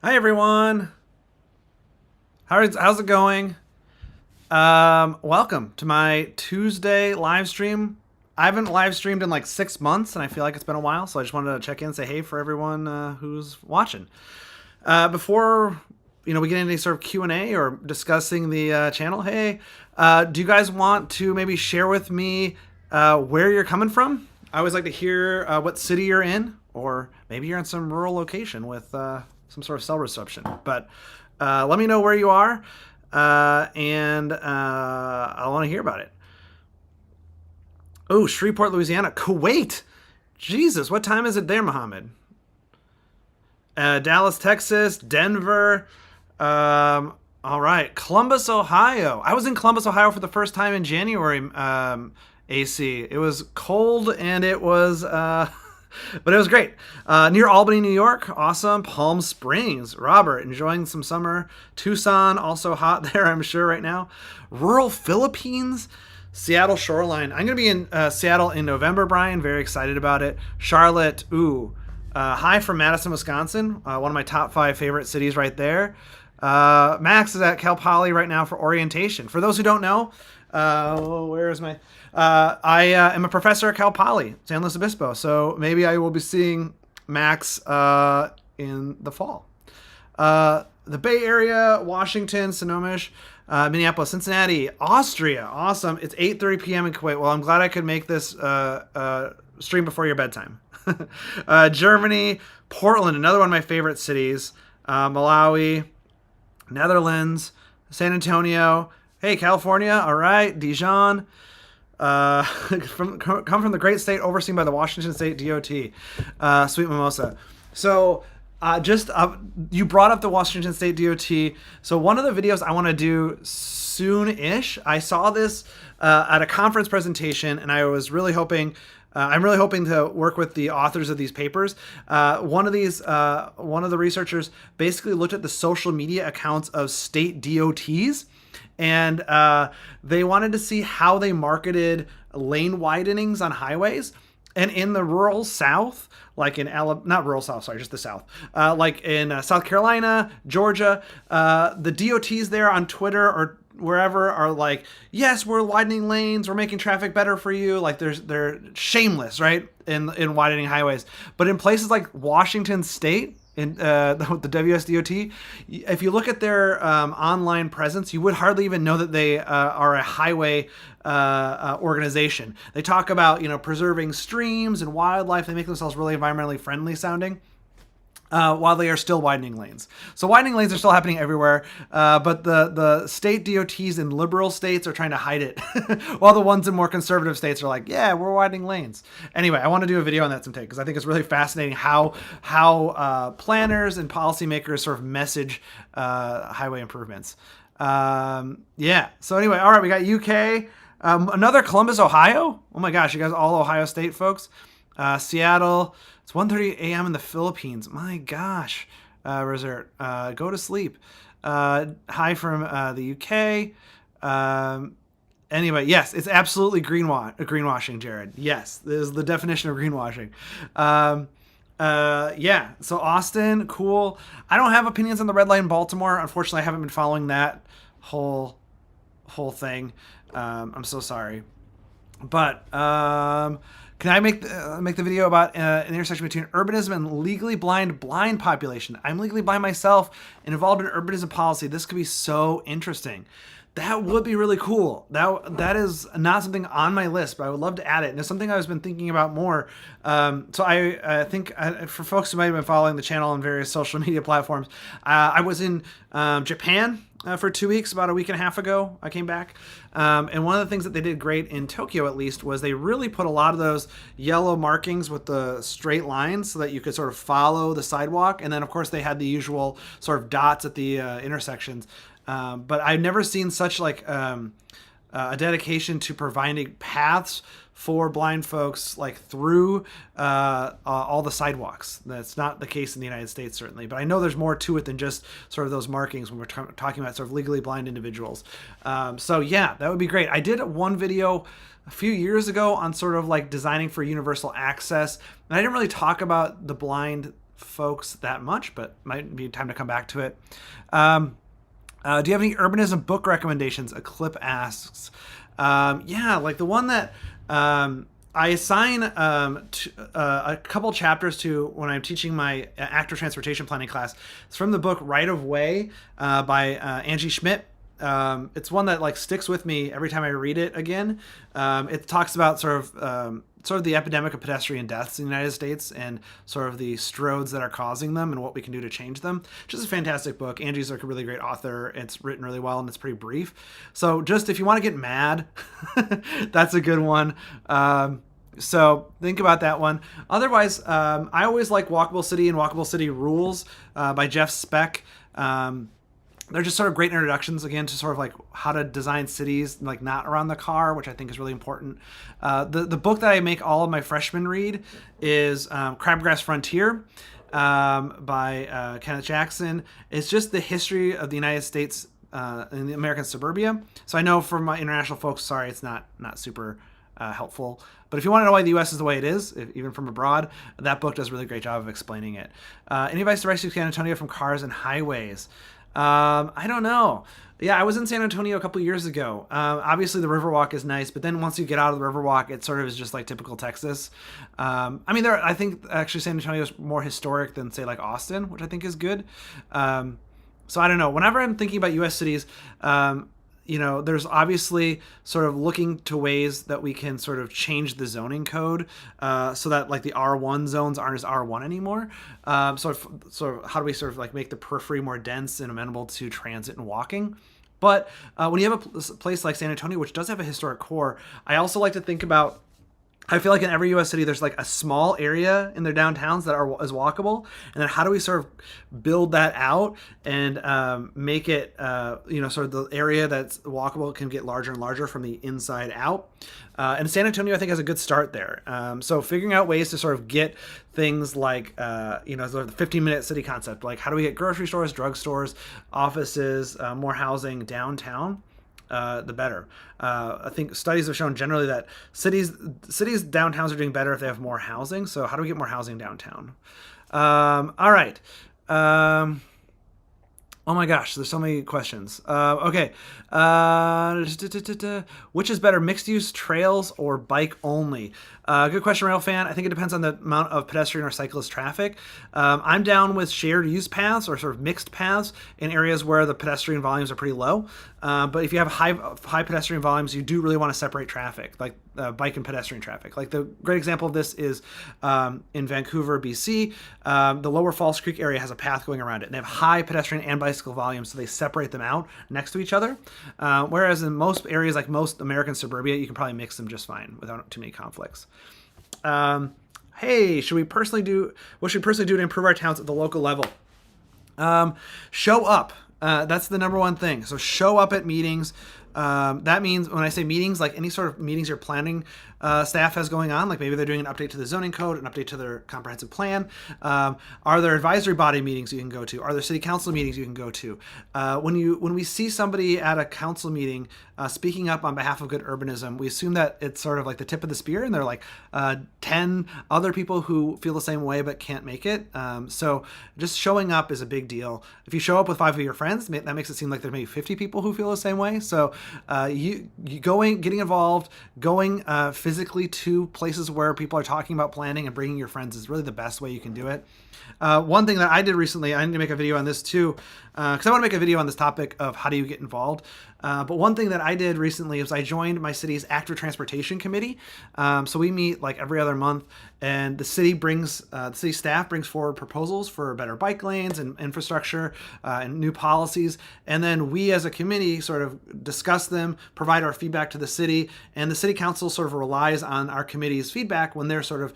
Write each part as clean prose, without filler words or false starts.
Hi everyone. How's it going? Welcome to my Tuesday live stream. I haven't live streamed in like 6 months, and I feel like it's been a while, so I just wanted to check in and say hey for everyone who's watching. Before we get into any sort of Q&A or discussing the channel, hey, do you guys want to maybe share with me where you're coming from? I always like to hear what city you're in, or maybe you're in some rural location with some sort of cell reception. But let me know where you are, and I want to hear about it. Oh, Shreveport, Louisiana. Kuwait. Jesus, what time is it there, Mohammed? Dallas, Texas. Denver. All right. Columbus, Ohio. I was in Columbus, Ohio for the first time in January, AC. It was cold and it was... but it was great. Near Albany, New York. Awesome. Palm Springs. Robert, enjoying some summer. Tucson, also hot there, I'm sure, right now. Rural Philippines. Seattle shoreline. I'm going to be in Seattle in November, Brian. Very excited about it. Charlotte. Ooh. Hi from Madison, Wisconsin. One of my top 5 favorite cities right there. Max is at Cal Poly right now for orientation. For those who don't know, where is my... I am a professor at Cal Poly, San Luis Obispo, so maybe I will be seeing Max in the fall. The Bay Area, Washington, Sonoma, Minneapolis, Cincinnati, Austria. Awesome. It's 8:30 p.m. in Kuwait. Well, I'm glad I could make this stream before your bedtime. Germany, Portland, another one of my favorite cities. Malawi, Netherlands, San Antonio. Hey, California. All right. Dijon. Come from the great state overseen by the Washington State DOT. Sweet Mimosa. So you brought up the Washington State DOT. So one of the videos I want to do soon-ish, I saw this at a conference presentation, and I was really hoping... I'm really hoping to work with the authors of these papers. One of the researchers basically looked at the social media accounts of state DOTs, and they wanted to see how they marketed lane widenings on highways. And in the rural South, like in not rural South, sorry, just the South, like in South Carolina, Georgia, the DOTs there on Twitter or wherever are like, yes, we're widening lanes, we're making traffic better for you. Like they're shameless, right? In widening highways. But in places like Washington State, in the WSDOT, if you look at their online presence, you would hardly even know that they are a highway organization. They talk about preserving streams and wildlife. They make themselves really environmentally friendly sounding. While they are still widening lanes. So widening lanes are still happening everywhere, but the state DOTs in liberal states are trying to hide it, while the ones in more conservative states are like, yeah, we're widening lanes. Anyway, I want to do a video on that sometime because I think it's really fascinating how planners and policymakers sort of message highway improvements. Yeah, so anyway, all right, we got UK, another Columbus, Ohio. Oh my gosh, you guys all Ohio State folks. Seattle. It's 1:30 a.m. in the Philippines. My gosh. Resort. Go to sleep. Hi from the UK. Anyway, yes, it's absolutely greenwashing, Jared. Yes, this is the definition of greenwashing. Yeah, so Austin, cool. I don't have opinions on the red light in Baltimore. Unfortunately, I haven't been following that whole thing. I'm so sorry. But can I make the video about an intersection between urbanism and legally blind population? I'm legally blind myself and involved in urbanism policy. This could be so interesting. That would be really cool. That is not something on my list, but I would love to add it. And it's something I've been thinking about more. So I think for folks who might have been following the channel on various social media platforms, I was in Japan for 2 weeks, about a week and a half ago. I came back. And one of the things that they did great in Tokyo, at least, was they really put a lot of those yellow markings with the straight lines so that you could sort of follow the sidewalk. And then, of course, they had the usual sort of dots at the intersections. But I've never seen such like a dedication to providing paths for blind folks like through all the sidewalks. That's not the case in the United States, certainly. But I know there's more to it than just sort of those markings when we're talking about sort of legally blind individuals. So yeah, that would be great. I did one video a few years ago on sort of like designing for universal access. And I didn't really talk about the blind folks that much, but might be time to come back to it. Do you have any urbanism book recommendations? A clip asks. Yeah, like the one that I assign a couple chapters to when I'm teaching my active transportation planning class. It's from the book Right of Way by Angie Schmidt. It's one that like sticks with me every time I read it again. It talks about sort of the epidemic of pedestrian deaths in the United States and sort of the stroads that are causing them and what we can do to change them. Just a fantastic book. Angie's like a really great author. It's written really well and it's pretty brief. So just if you want to get mad, that's a good one. So think about that one. Otherwise, I always like Walkable City and Walkable City Rules by Jeff Speck. They're just sort of great introductions, again, to sort of like how to design cities, like not around the car, which I think is really important. The book that I make all of my freshmen read is Crabgrass Frontier by Kenneth Jackson. It's just the history of the United States in the American suburbia. So I know for my international folks, sorry, it's not super helpful. But if you want to know why the U.S. is the way it is, even from abroad, that book does a really great job of explaining it. Any advice to rescue San Antonio from cars and highways? I don't know. Yeah, I was in San Antonio a couple years ago. Obviously, the Riverwalk is nice, but then once you get out of the Riverwalk, it sort of is just like typical Texas. I mean, I think actually San Antonio is more historic than, say, like Austin, which I think is good. So I don't know. Whenever I'm thinking about U.S. cities, there's obviously sort of looking to ways that we can sort of change the zoning code so that like the R1 zones aren't as R1 anymore. So how do we sort of like make the periphery more dense and amenable to transit and walking? But when you have a place like San Antonio, which does have a historic core, I also like to think about, I feel like in every U.S. city, there's like a small area in their downtowns that is walkable. And then how do we sort of build that out and make it, sort of the area that's walkable can get larger and larger from the inside out. And San Antonio, I think, has a good start there. So figuring out ways to sort of get things like, sort of the 15-minute city concept, like how do we get grocery stores, drugstores, offices, more housing downtown? The better. I think studies have shown generally that cities downtowns are doing better if they have more housing. So how do we get more housing downtown? All right. Oh my gosh, there's so many questions. Okay. Which is better, mixed use trails or bike only? Good question, Rail Fan. I think it depends on the amount of pedestrian or cyclist traffic. I'm down with shared use paths or sort of mixed paths in areas where the pedestrian volumes are pretty low. But if you have high pedestrian volumes, you do really want to separate traffic, like bike and pedestrian traffic. Like the great example of this is in Vancouver, BC. The Lower Falls Creek area has a path going around it, and they have high pedestrian and bicycle volumes, so they separate them out next to each other. Whereas in most areas, like most American suburbia, you can probably mix them just fine without too many conflicts. Hey, what should we personally do to improve our towns at the local level? Show up. That's the number one thing. So show up at meetings. That means when I say meetings, like any sort of meetings your planning staff has going on, like maybe they're doing an update to the zoning code, an update to their comprehensive plan. Are there advisory body meetings you can go to? Are there city council meetings you can go to? When we see somebody at a council meeting speaking up on behalf of good urbanism, we assume that it's sort of like the tip of the spear, and there are like 10 other people who feel the same way but can't make it. So just showing up is a big deal. If you show up with 5 of your friends, that makes it seem like there's maybe 50 people who feel the same way. So getting involved, going physically to places where people are talking about planning and bringing your friends is really the best way you can do it. One thing that I did recently, I need to make a video on this too, because I want to make a video on this topic of how do you get involved. But one thing that I did recently is I joined my city's active transportation committee. So we meet like every other month, and the city staff brings forward proposals for better bike lanes and infrastructure and new policies. And then we as a committee sort of discuss them, provide our feedback to the city, and the city council sort of relies on our committee's feedback when they're sort of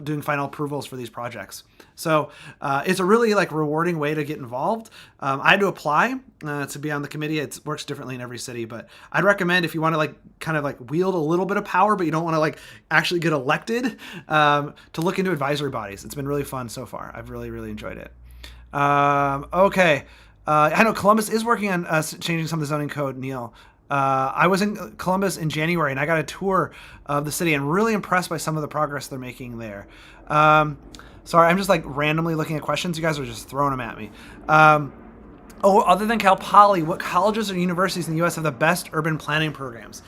doing final approvals for these projects. So it's a really like rewarding way to get involved. I had to apply to be on the committee. It works differently in every city, but I'd recommend if you want to like kind of like wield a little bit of power, but you don't want to like actually get elected, to look into advisory bodies. It's been really fun so far. I've really, really enjoyed it. Okay. I know Columbus is working on changing some of the zoning code, Neil. I was in Columbus in January, and I got a tour of the city and really impressed by some of the progress they're making there. Sorry, I'm just like randomly looking at questions. You guys are just throwing them at me. Other than Cal Poly, what colleges or universities in the U.S. have the best urban planning programs?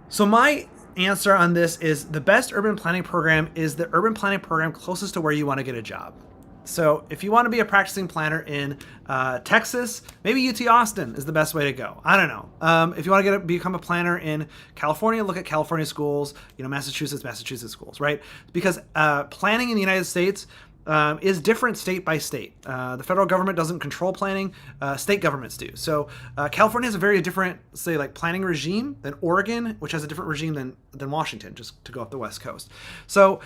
So my answer on this is the best urban planning program is the urban planning program closest to where you want to get a job. So if you want to be a practicing planner in Texas, maybe UT Austin is the best way to go. I don't know. If you want to become a planner in California, look at California schools, Massachusetts schools, right? Because planning in the United States is different state by state. The federal government doesn't control planning, state governments do. So California has a very different, say, like planning regime than Oregon, which has a different regime than Washington, just to go up the West Coast. So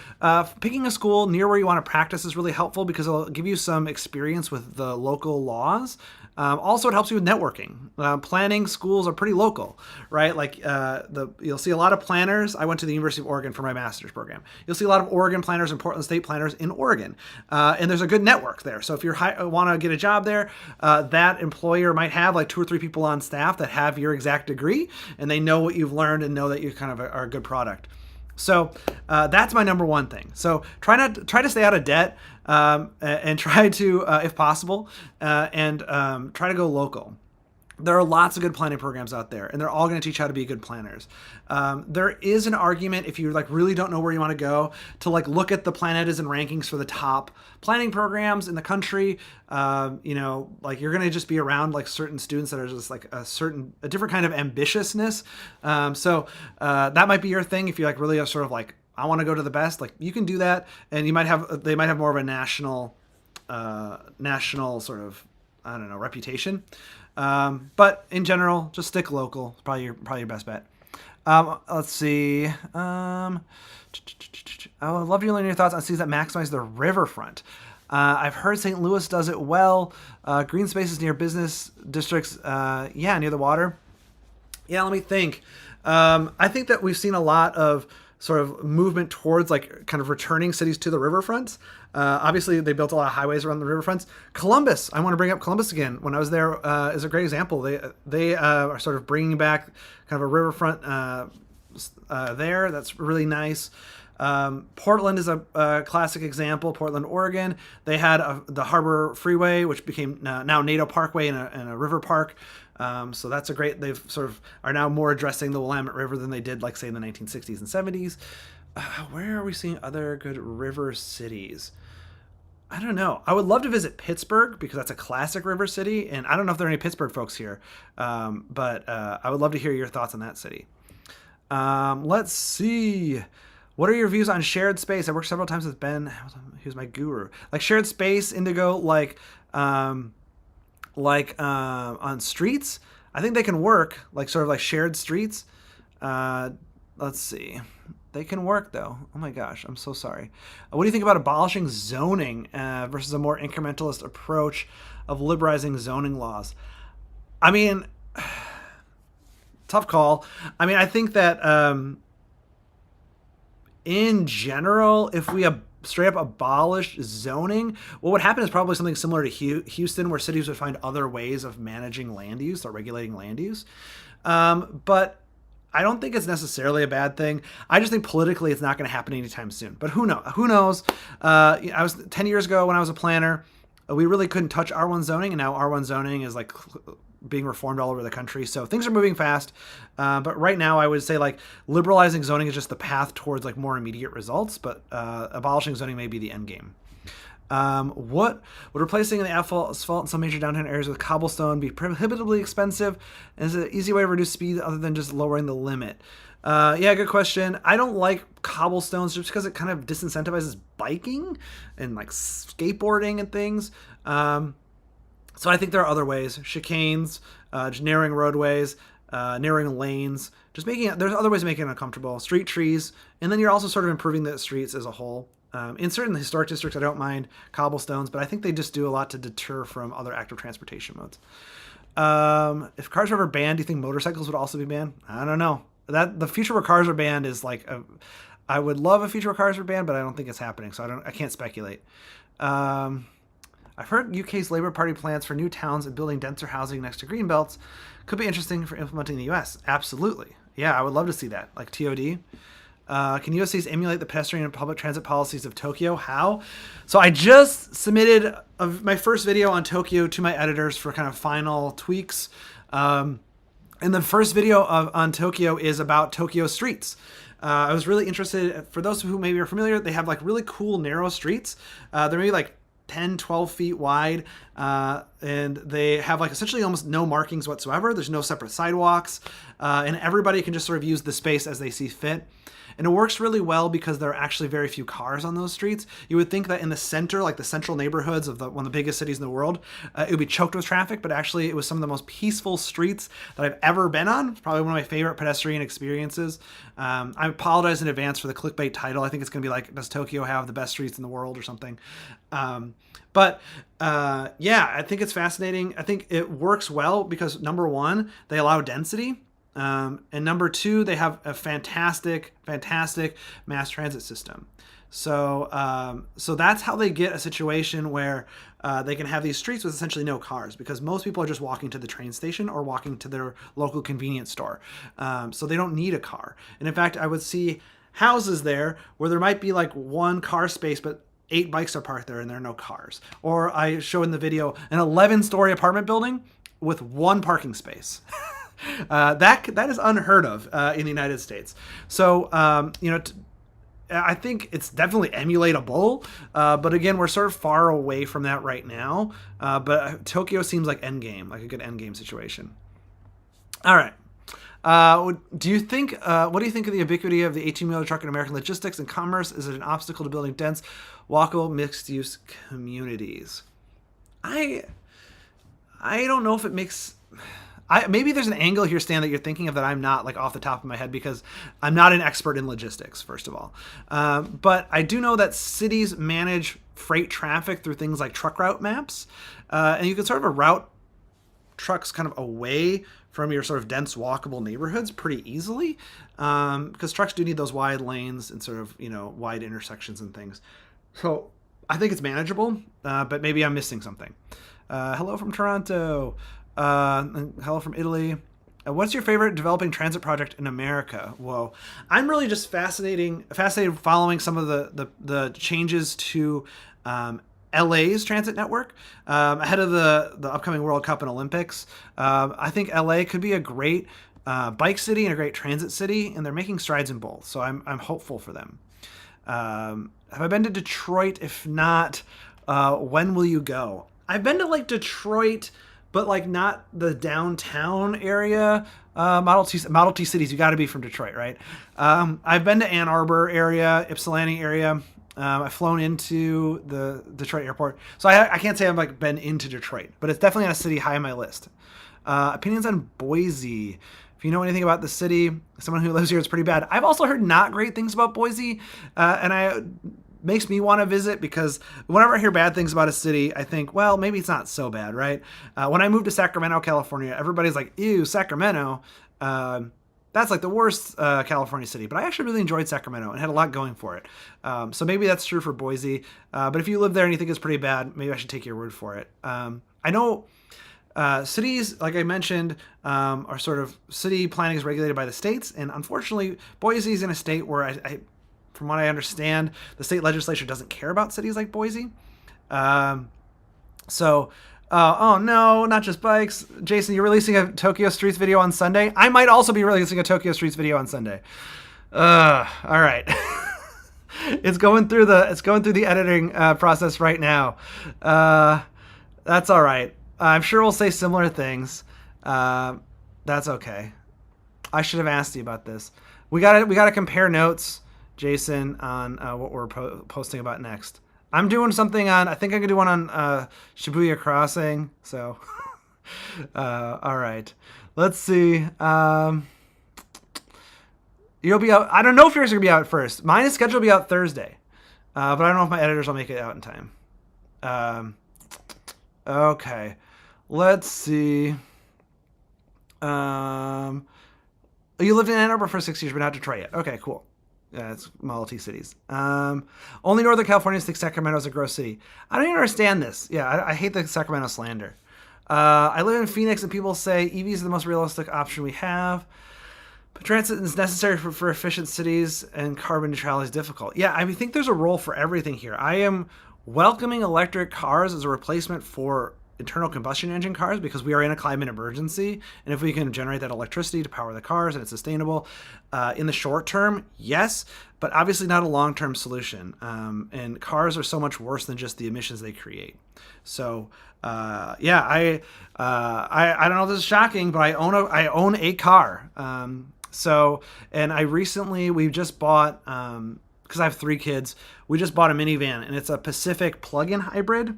picking a school near where you want to practice is really helpful because it'll give you some experience with the local laws. Also, it helps you with networking. Planning schools are pretty local, right? Like you'll see a lot of planners. I went to the University of Oregon for my master's program. You'll see a lot of Oregon planners and Portland State planners in Oregon, and there's a good network there. So if you want to get a job there, that employer might have like 2 or 3 people on staff that have your exact degree, and they know what you've learned and know that you kind of are a good product. So that's my number one thing. So try to stay out of debt, and try to, if possible, and try to go local. There are lots of good planning programs out there, and they're all going to teach you how to be good planners. There is an argument, if you like really don't know where you want to go, to like look at the Planetas and rankings for the top planning programs in the country. Like you're going to just be around like certain students that are just like a different kind of ambitiousness. So that might be your thing if you like really are sort of like, I want to go to the best. Like you can do that, and they might have more of a national sort of, I don't know, reputation. But in general, just stick local. It's probably your best bet. Let's see. I would love to learn your thoughts on cities that maximize the riverfront. I've heard St. Louis does it well. Green spaces near business districts. Near the water. Yeah, let me think. I think that we've seen a lot of sort of movement towards like kind of returning cities to the riverfronts. Obviously, they built a lot of highways around the riverfronts. Columbus, I want to bring up Columbus again. When I was there, is a great example. They are sort of bringing back kind of a riverfront there. That's really nice. Portland is a classic example. Portland, Oregon. They had the Harbor Freeway, which became now Nadeau Parkway and a river park. So that's they've sort of are now more addressing the Willamette River than they did, like, say, in the 1960s and 70s. Where are we seeing other good river cities? I don't know. I would love to visit Pittsburgh because that's a classic river city. And I don't know if there are any Pittsburgh folks here. But I would love to hear your thoughts on that city. Let's see. What are your views on shared space? I worked several times with Ben. He was my guru. Like shared space, Indigo, on streets. I think they can work, like sort of like shared streets. Let's see. They can work though. Oh my gosh, I'm so sorry. What do you think about abolishing zoning versus a more incrementalist approach of liberalizing zoning laws? I mean, tough call. I mean, I think that in general, if we straight up abolish zoning, what would happen is probably something similar to Houston, where cities would find other ways of managing land use or regulating land use. But I don't think it's necessarily a bad thing. I just think politically it's not going to happen anytime soon. But who knows? I was 10 years ago when I was a planner, we really couldn't touch R1 zoning, and now R1 zoning is like being reformed all over the country. So things are moving fast. But right now I would say like liberalizing zoning is just the path towards like more immediate results, but abolishing zoning may be the end game. Would replacing the asphalt in some major downtown areas with cobblestone be prohibitively expensive? And is it an easy way to reduce speed other than just lowering the limit? Good question. I don't like cobblestones just because it kind of disincentivizes biking and like skateboarding and things. So I think there are other ways: chicanes, just narrowing roadways, narrowing lanes, there's other ways of making it uncomfortable. Street trees, and then you're also sort of improving the streets as a whole. In certain historic districts, I don't mind cobblestones, but I think they just do a lot to deter from other active transportation modes. If cars were ever banned, do you think motorcycles would also be banned? I don't know. The future where cars are banned is like I would love a future where cars are banned, but I don't think it's happening, so I can't speculate. I've heard UK's Labour Party plans for new towns and building denser housing next to green belts could be interesting for implementing in the US. Absolutely. Yeah, I would love to see that, like TOD. Can US cities emulate the pedestrian and public transit policies of Tokyo? How? So I just submitted my first video on Tokyo to my editors for kind of final tweaks. And the first video on Tokyo is about Tokyo streets. I was really interested, for those who maybe are familiar, they have like really cool narrow streets. They're maybe like 10, 12 feet wide, and they have like essentially almost no markings whatsoever. There's no separate sidewalks, and everybody can just sort of use the space as they see fit. And it works really well because there are actually very few cars on those streets. You would think that in the center, like the central neighborhoods of one of the biggest cities in the world, it would be choked with traffic, but actually it was some of the most peaceful streets that I've ever been on. It's probably one of my favorite pedestrian experiences. I apologize in advance for the clickbait title. I think it's going to be like, does Tokyo have the best streets in the world or something? Yeah, I think it's fascinating. I think it works well because, number one, they allow density. And number two, they have a fantastic mass transit system. So that's how they get a situation where they can have these streets with essentially no cars, because most people are just walking to the train station or walking to their local convenience store. So they don't need a car. And in fact, I would see houses there where there might be like one car space, but 8 bikes are parked there and there are no cars. Or I show in the video an 11-story apartment building with 1 parking space. That is unheard of in the United States. So, I think it's definitely emulatable, but again, we're sort of far away from that right now. But Tokyo seems like endgame, like a good endgame situation. All right. What do you think of the ubiquity of the 18-wheeler truck in American logistics and commerce? Is it an obstacle to building dense, walkable, mixed-use communities? I don't know if it makes... maybe there's an angle here, Stan, that you're thinking of that I'm not, like, off the top of my head, because I'm not an expert in logistics, first of all. But I do know that cities manage freight traffic through things like truck route maps. And you can sort of route trucks kind of away from your sort of dense walkable neighborhoods pretty easily, because trucks do need those wide lanes and sort of, wide intersections and things. So I think it's manageable, but maybe I'm missing something. Hello from Toronto. Hello from Italy. What's your favorite developing transit project in America? Whoa. I'm really just fascinated following some of the changes to LA's transit network ahead of the upcoming World Cup and Olympics. I think LA could be a great bike city and a great transit city, and they're making strides in both. So I'm hopeful for them. Have I been to Detroit? If not, when will you go? I've been to like Detroit, but like not the downtown area. Model T cities, you got to be from Detroit, right? I've been to Ann Arbor area, Ypsilanti area. I've flown into the Detroit airport, so I can't say I've like been into Detroit, but it's definitely a city high on my list. Opinions on Boise. If you know anything about the city, someone who lives here, it's pretty bad. I've also heard not great things about Boise, and makes me want to visit, because whenever I hear bad things about a city, I think, well, maybe it's not so bad, right? When I moved to Sacramento, California, everybody's like, ew, Sacramento. That's like the worst California city. But I actually really enjoyed Sacramento and had a lot going for it. So maybe that's true for Boise. But if you live there and you think it's pretty bad, maybe I should take your word for it. I know cities, like I mentioned, are sort of, city planning is regulated by the states. And unfortunately, Boise is in a state where from what I understand, the state legislature doesn't care about cities like Boise. Oh no, not just bikes. Jason, you're releasing a Tokyo Streets video on Sunday? I might also be releasing a Tokyo Streets video on Sunday. All right. It's going through the editing process right now. That's all right. I'm sure we'll say similar things. That's okay. I should have asked you about this. We gotta compare notes, Jason, on what we're posting about next. I'm doing something on, I think I'm going to do one on Shibuya Crossing. So, all right. Let's see. You'll be out. I don't know if yours are going to be out first. Mine is scheduled to be out Thursday. But I don't know if my editors will make it out in time. Okay. Let's see. You lived in Ann Arbor for 6 years, but not Detroit yet. Okay, cool. Yeah, it's Model T cities. Only Northern Californians think Sacramento is a gross city. I don't even understand this. Yeah, I hate the Sacramento slander. I live in Phoenix, and people say EVs are the most realistic option we have. Transit is necessary for efficient cities, and carbon neutrality is difficult. Yeah, I think there's a role for everything here. I am welcoming electric cars as a replacement for internal combustion engine cars because we are in a climate emergency. And if we can generate that electricity to power the cars and it's sustainable, in the short term, yes, but obviously not a long-term solution. And cars are so much worse than just the emissions they create. So yeah, I don't know if this is shocking, but I own a car. So, and we just bought, because I have 3 kids, we just bought a minivan, and it's a Pacific plug-in hybrid.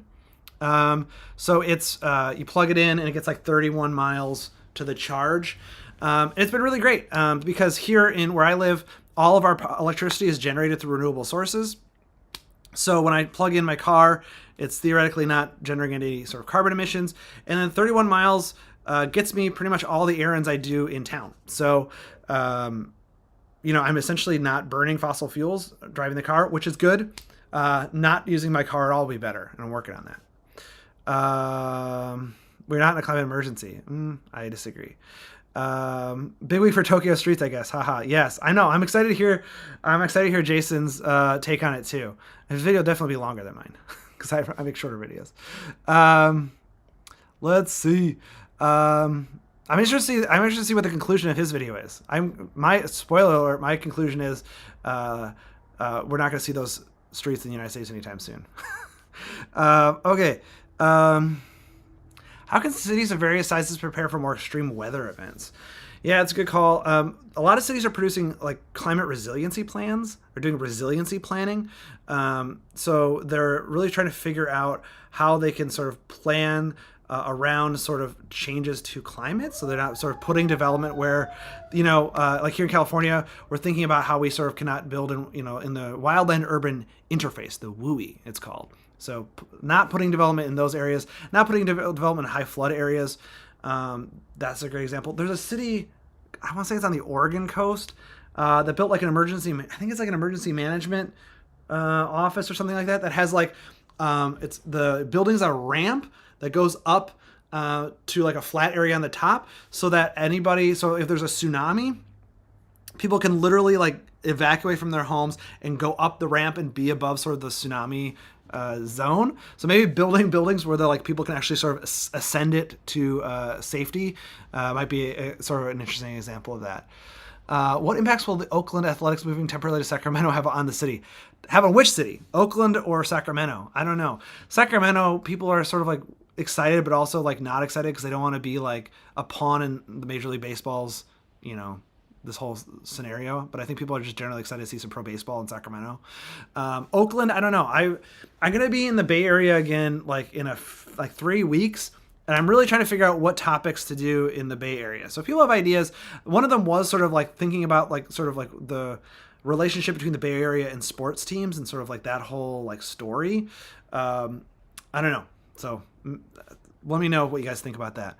So it's, you plug it in and it gets like 31 miles to the charge. It's been really great, because here in where I live, all of our electricity is generated through renewable sources. So when I plug in my car, it's theoretically not generating any sort of carbon emissions. And then 31 miles gets me pretty much all the errands I do in town. So, you know, I'm essentially not burning fossil fuels driving the car, which is good. Not using my car at all will be better, and I'm working on that. We're not in a climate emergency. I disagree. Big week for Tokyo streets, I guess. Haha. Yes, I know. I'm excited to hear Jason's take on it too. His video will definitely be longer than mine because I make shorter videos. Let's see. I'm interested to see what the conclusion of his video is. My spoiler alert. My conclusion is we're not going to see those streets in the United States anytime soon. Okay. How can cities of various sizes prepare for more extreme weather events? Yeah, it's a good call. A lot of cities are producing like climate resiliency plans or doing resiliency planning. So they're really trying to figure out how they can sort of plan around sort of changes to climate. So they're not sort of putting development where, you know, like here in California, we're thinking about how we sort of cannot build in, you know, in the wildland urban interface, the WUI it's called. So not putting development in those areas, not putting development in high flood areas. That's a great example. There's a city, I want to say it's on the Oregon coast, that built like an emergency, I think it's like an emergency management office or something like that, that has like, it's the building's a ramp that goes up to like a flat area on the top so that so if there's a tsunami, people can literally like evacuate from their homes and go up the ramp and be above sort of the tsunami zone. So maybe building buildings where like people can actually sort of ascend it to safety might be sort of an interesting example of that. What impacts will the Oakland Athletics moving temporarily to Sacramento have on the city? Have on which city? Oakland or Sacramento? I don't know. Sacramento, people are sort of like excited, but also like not excited because they don't want to be like a pawn in the Major League Baseball's, you know, this whole scenario. But I think people are just generally excited to see some pro baseball in Sacramento. Oakland, I don't know. I'm going to be in the Bay Area again, like in 3 weeks. And I'm really trying to figure out what topics to do in the Bay Area. So if people have ideas, one of them was sort of like thinking about like sort of like the relationship between the Bay Area and sports teams and sort of like that whole like story. I don't know. So let me know what you guys think about that.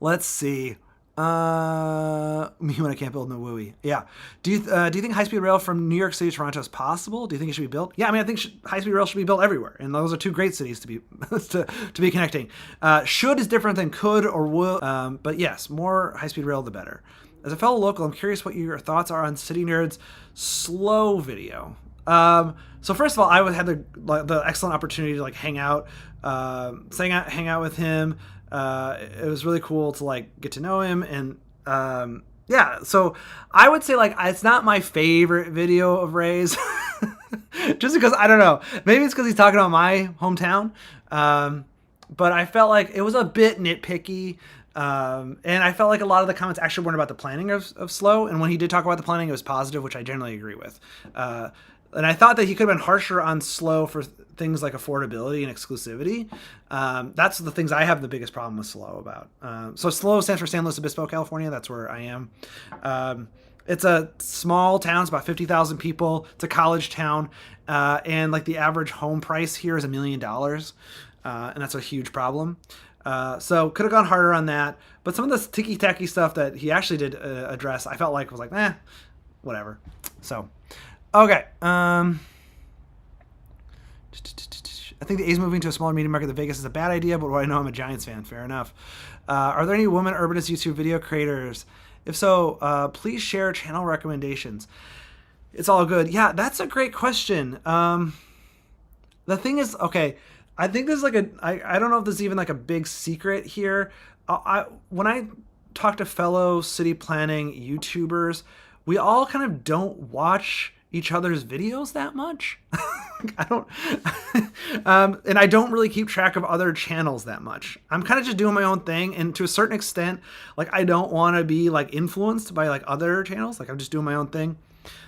Let's see. Me when I can't build in the WUI. Yeah. Do you think high-speed rail from New York City to Toronto is possible? Do you think it should be built? Yeah, I mean, I think high-speed rail should be built everywhere, and those are 2 great cities to be to be connecting. Should is different than could or will, but yes, more high-speed rail the better. As a fellow local, I'm curious what your thoughts are on City Nerd's slow video. So first of all, I had the excellent opportunity to like hang out with him. It was really cool to like get to know him, and yeah, so I would say like it's not my favorite video of Ray's just because I don't know, maybe it's because he's talking about my hometown, but I felt like it was a bit nitpicky, and I felt like a lot of the comments actually weren't about the planning of slow, and when he did talk about the planning, it was positive, which I generally agree with. And I thought that he could have been harsher on slow for things like affordability and exclusivity. That's the things I have the biggest problem with slow about. So slow stands for San Luis Obispo, California. That's where I am. It's a small town. It's about 50,000 people. It's a college town. And like the average home price here is $1 million. And that's a huge problem. So could have gone harder on that. But some of the ticky-tacky stuff that he actually did address, I felt like was like, whatever. So... Okay. I think the A's moving to a smaller media market than Vegas is a bad idea, but what I know, I'm a Giants fan. Fair enough. Are there any women urbanist YouTube video creators? If so, please share channel recommendations. It's all good. Yeah, that's a great question. The thing is, okay, I think there's like I don't know if there's even like a big secret here. When I talk to fellow city planning YouTubers, we all kind of don't watch each other's videos that much. I don't, and I don't really keep track of other channels that much. I'm kind of just doing my own thing, and to a certain extent, like I don't want to be like influenced by like other channels. Like I'm just doing my own thing.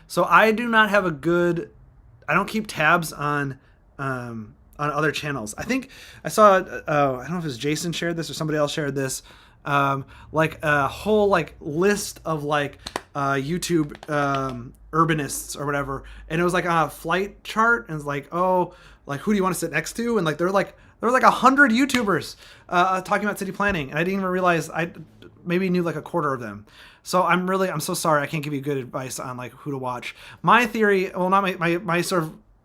So I do not have I don't keep tabs on other channels. I think I saw, I don't know if it was Jason shared this or somebody else shared this, like a whole like list of like YouTube urbanists or whatever, and it was like on a flight chart, and it's like, oh, like who do you want to sit next to, and like there were like 100 YouTubers talking about city planning, and I didn't even realize I maybe knew like a quarter of them. So I'm so sorry I can't give you good advice on like who to watch. My theory, well, not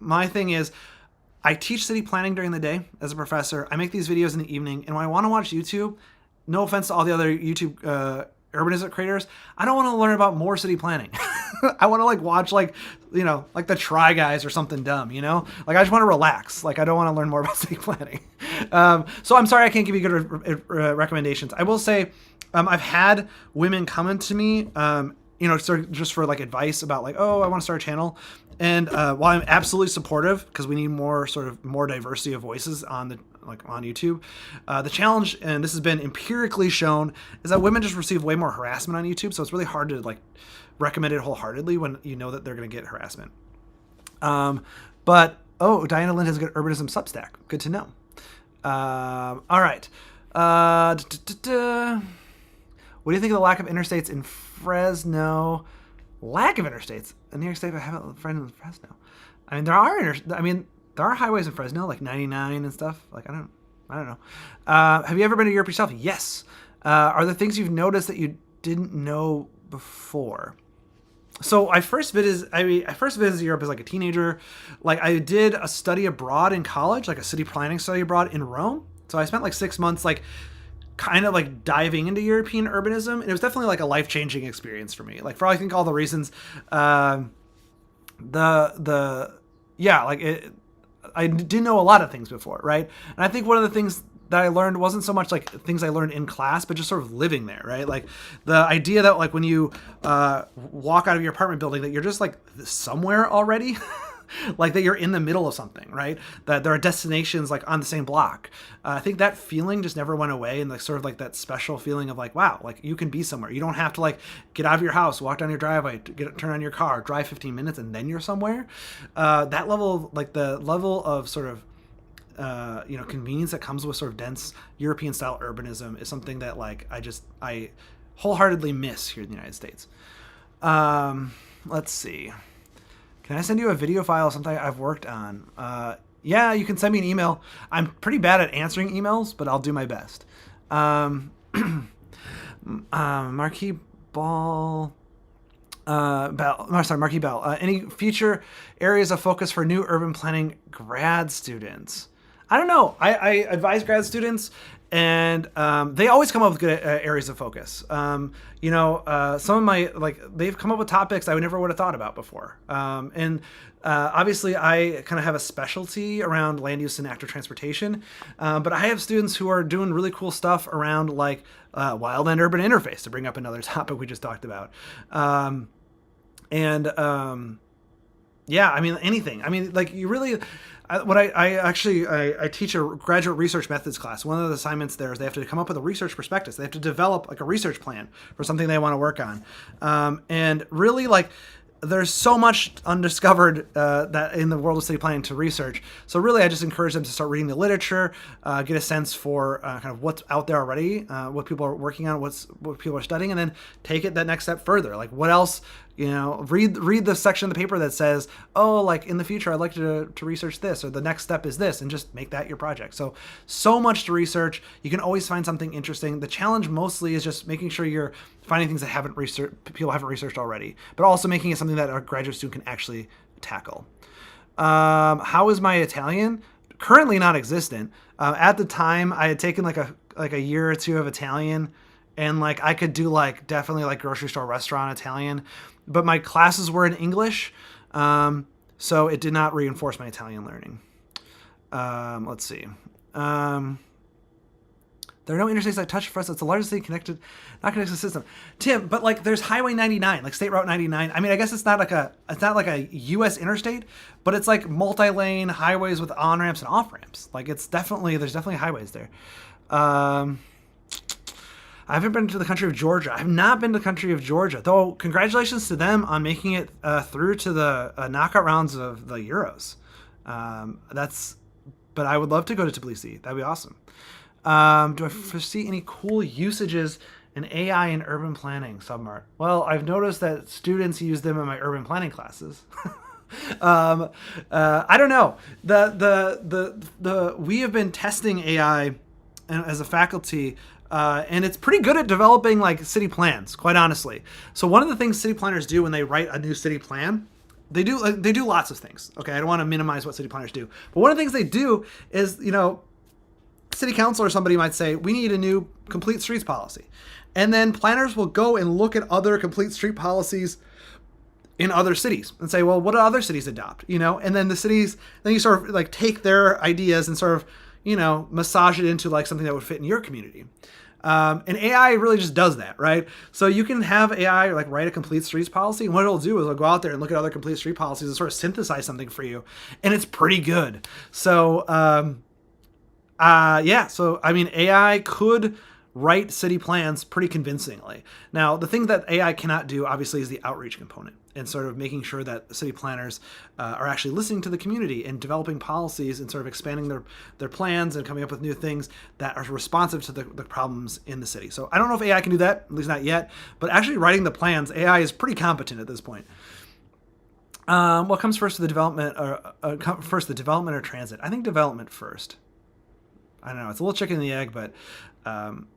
my thing is, I teach city planning during the day as a professor. I make these videos in the evening, and when I want to watch YouTube, no offense to all the other YouTube urbanism creators, I don't want to learn about more city planning. I want to like watch like, you know, like the Try Guys or something dumb, you know? Like I just want to relax. Like I don't want to learn more about city planning. So I'm sorry I can't give you good recommendations. I will say I've had women come into me, you know, sort of just for like advice about like, oh, I want to start a channel. And while I'm absolutely supportive, because we need more diversity of voices on YouTube, the challenge, and this has been empirically shown, is that women just receive way more harassment on YouTube. So it's really hard to like recommend it wholeheartedly when you know that they're going to get harassment. But Diana Lind has a good urbanism Substack. Good to know. All right. What do you think of the lack of interstates in Fresno? Lack of interstates in New York State. I have a friend in Fresno. I mean, there are highways in Fresno, like 99 and stuff. Like I don't know. Have you ever been to Europe yourself? Yes. Are there things you've noticed that you didn't know before? So I first visited Europe as like a teenager. Like I did a study abroad in college, like a city planning study abroad in Rome. So I spent like 6 months, like kind of like diving into European urbanism, and it was definitely like a life-changing experience for me. Like for I think all the reasons, I didn't know a lot of things before, right? And I think one of the things that I learned wasn't so much like things I learned in class, but just sort of living there, right? Like the idea that like when you walk out of your apartment building, that you're just like somewhere already. Like that you're in the middle of something, right? That there are destinations like on the same block. I think that feeling just never went away, and like sort of like that special feeling of like, wow, like you can be somewhere. You don't have to like get out of your house, walk down your driveway, turn on your car, drive 15 minutes, and then you're somewhere. That level, like the level of sort of convenience that comes with sort of dense European style urbanism is something that like I wholeheartedly miss here in the United States. Let's see. Can I send you a video file of something I've worked on? Yeah, you can send me an email. I'm pretty bad at answering emails, but I'll do my best. Marquis Bell. Any future areas of focus for new urban planning grad students? I don't know. I advise grad students, and they always come up with good areas of focus. Some of my, like, they've come up with topics I never would have thought about before. Obviously I kind of have a specialty around land use and active transportation, but I have students who are doing really cool stuff around like wildland urban interface, to bring up another topic we just talked about. Yeah, I mean, anything. I mean, like you really, I teach a graduate research methods class. One of the assignments there is they have to come up with a research prospectus. They have to develop like a research plan for something they want to work on. And really like, there's so much undiscovered that in the world of city planning to research. So really, I just encourage them to start reading the literature, get a sense for kind of what's out there already, what people are working on, what people are studying, and then take it that next step further. Like what else? Read the section of the paper that says, oh, like in the future, I'd like to research this, or the next step is this, and just make that your project. So much to research. You can always find something interesting. The challenge mostly is just making sure you're finding things that people haven't researched already, but also making it something that a graduate student can actually tackle. How is my Italian? currently non-existent. At the time, I had taken like a year or two of Italian, and like I could do like definitely like grocery store restaurant Italian, but my classes were in English, so it did not reinforce my Italian learning. Let's see. There are no interstates that touch for us. It's the largest city connected, not connected to the system. Tim, but like there's Highway 99, like State Route 99. I mean, I guess it's not like a U.S. interstate, but it's like multi-lane highways with on ramps and off ramps. Like there's definitely highways there. I haven't been to the country of Georgia. I have not been to the country of Georgia, though. Congratulations to them on making it through to the knockout rounds of the Euros. But I would love to go to Tbilisi. That'd be awesome. Do I foresee any cool usages in AI in urban planning, Submart? Well, I've noticed that students use them in my urban planning classes. I don't know. We have been testing AI as a faculty, and it's pretty good at developing like city plans, quite honestly. So one of the things city planners do when they write a new city plan, they do lots of things. Okay, I don't want to minimize what city planners do, but one of the things they do is, city council or somebody might say, we need a new complete streets policy. And then planners will go and look at other complete street policies in other cities and say, well, what do other cities adopt? And then then you sort of like take their ideas and sort of, massage it into like something that would fit in your community. And AI really just does that, right? So you can have AI like write a complete streets policy, and what it'll do is it'll go out there and look at other complete street policies and sort of synthesize something for you. And it's pretty good. So, so I mean, AI could write city plans pretty convincingly. Now, the thing that AI cannot do, obviously, is the outreach component and sort of making sure that city planners are actually listening to the community and developing policies and sort of expanding their plans and coming up with new things that are responsive to the problems in the city. So I don't know if AI can do that, at least not yet, but actually writing the plans, AI is pretty competent at this point. What comes first, the development or transit? I think development first. I don't know. It's a little chicken and the egg, but from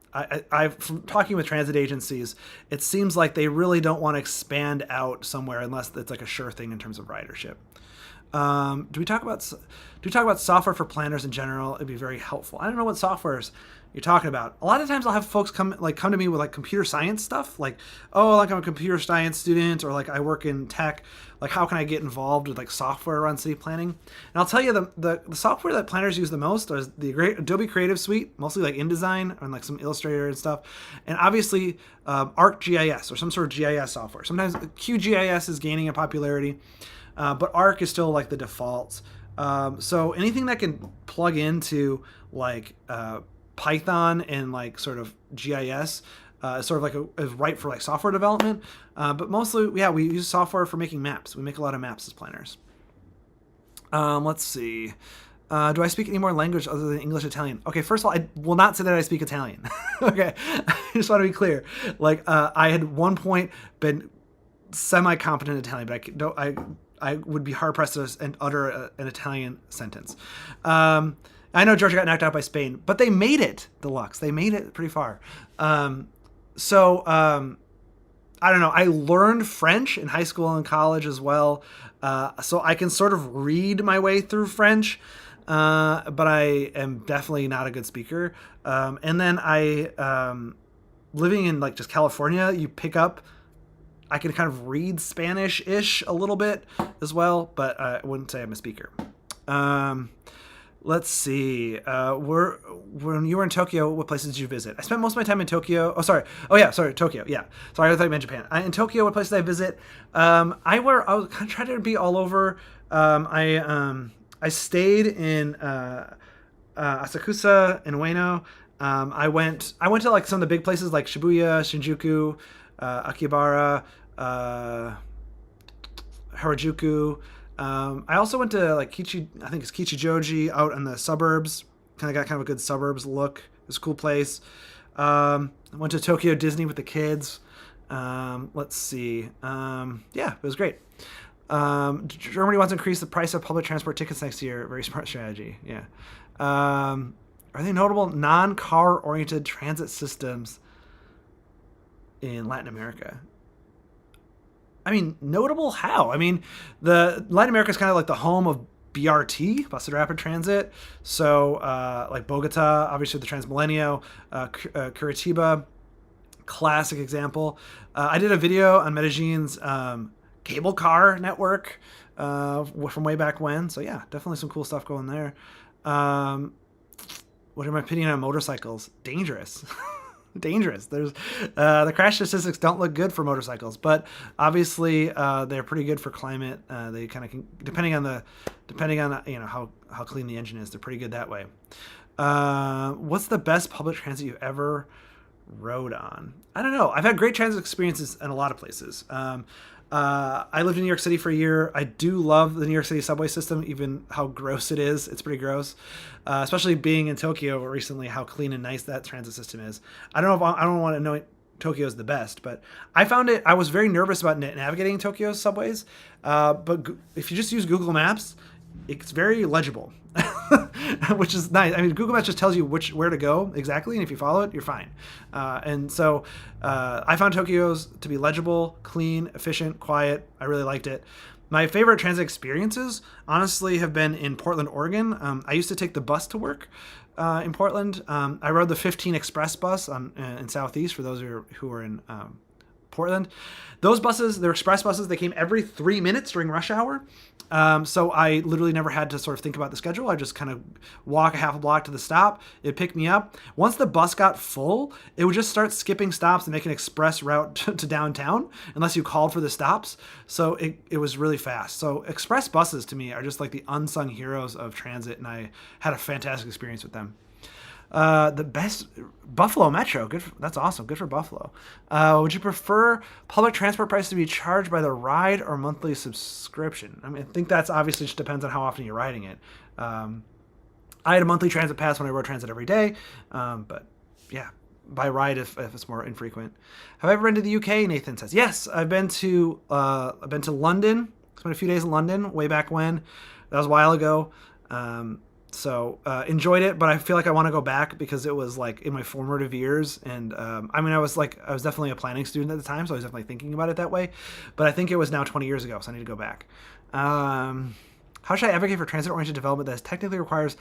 talking with transit agencies, it seems like they really don't want to expand out somewhere unless it's like a sure thing in terms of ridership. Do we talk about software for planners in general? It'd be very helpful. I don't know what softwares you're talking about. A lot of times I'll have folks come to me with like computer science stuff, like, oh, like I'm a computer science student, or like I work in tech. Like, how can I get involved with like software around city planning? And I'll tell you, the software that planners use the most is the Adobe Creative Suite, mostly like InDesign and like some Illustrator and stuff, and obviously ArcGIS or some sort of GIS software. Sometimes QGIS is gaining in popularity, but Arc is still like the default. So anything that can plug into like Python and like sort of GIS is sort of like is right for like software development. But mostly, we use software for making maps. We make a lot of maps as planners. Let's see. Do I speak any more language other than English, Italian? Okay, first of all, I will not say that I speak Italian. Okay, I just want to be clear. Like, I had one point been semi-competent in Italian, but I would be hard-pressed to utter an Italian sentence. I know Georgia got knocked out by Spain, but they made it, Deluxe. They made it pretty far. I don't know. I learned French in high school and college as well, so I can sort of read my way through French, but I am definitely not a good speaker. And then living in like just California, I can kind of read Spanish-ish a little bit as well, but I wouldn't say I'm a speaker. Let's see. When you were in Tokyo, what places did you visit? I spent most of my time in Tokyo. Tokyo. Yeah. Sorry, I thought you meant Japan. In Tokyo, what places did I visit? I was kind of trying to be all over. I stayed in Asakusa and Ueno. I went to like some of the big places like Shibuya, Shinjuku, Akihabara, Harajuku. I also went to like Kichijoji out in the suburbs. Kind of a good suburbs look. It's a cool place. I went to Tokyo Disney with the kids. Let's see. It was great. Germany wants to increase the price of public transport tickets next year. Very smart strategy. Yeah. Are they notable non-car oriented transit systems in Latin America? I mean, notable how? I mean, the Latin America is kind of like the home of BRT, Busted Rapid Transit. So like Bogota, obviously the Transmilenio, Curitiba, classic example. I did a video on Medellin's cable car network from way back when. So yeah, definitely some cool stuff going there. What are my opinion on motorcycles? Dangerous. Dangerous. There's the crash statistics don't look good for motorcycles, but obviously they're pretty good for climate. They kind of can, depending on how clean the engine is, they're pretty good that way. What's the best public transit you ever rode on? I don't know. I've had great transit experiences in a lot of places. I lived in New York City for a year. I do love the New York City subway system, even how gross it is. It's pretty gross, especially being in Tokyo recently, how clean and nice that transit system is. I don't want to know Tokyo is the best, but I found it. I was very nervous about navigating Tokyo's subways, but if you just use Google Maps, it's very legible, which is nice. I mean, Google Maps just tells you where to go exactly, and if you follow it, you're fine. And so I found Tokyo's to be legible, clean, efficient, quiet. I really liked it. My favorite transit experiences, honestly, have been in Portland, Oregon. I used to take the bus to work in Portland. I rode the 15 Express bus in Southeast, for those who are in Portland. Those buses, they're express buses. They came every 3 minutes during rush hour. So I literally never had to sort of think about the schedule. I just kind of walk a half a block to the stop. It'd pick me up. Once the bus got full, it would just start skipping stops and make an express route to downtown unless you called for the stops. So it was really fast. So express buses to me are just like the unsung heroes of transit, and I had a fantastic experience with them. The best Buffalo Metro. Good. That's awesome. Good for Buffalo. Would you prefer public transport prices to be charged by the ride or monthly subscription? I mean, I think that's obviously just depends on how often you're riding it. I had a monthly transit pass when I rode transit every day, but yeah, by ride if it's more infrequent. Have I ever been to the UK? Nathan says yes. I've been to London. Spent a few days in London way back when. That was a while ago. So enjoyed it, but I feel like I want to go back because it was like in my formative years. And I mean, I was definitely a planning student at the time, so I was definitely thinking about it that way. But I think it was now 20 years ago, so I need to go back. How should I advocate for transit-oriented development that technically requires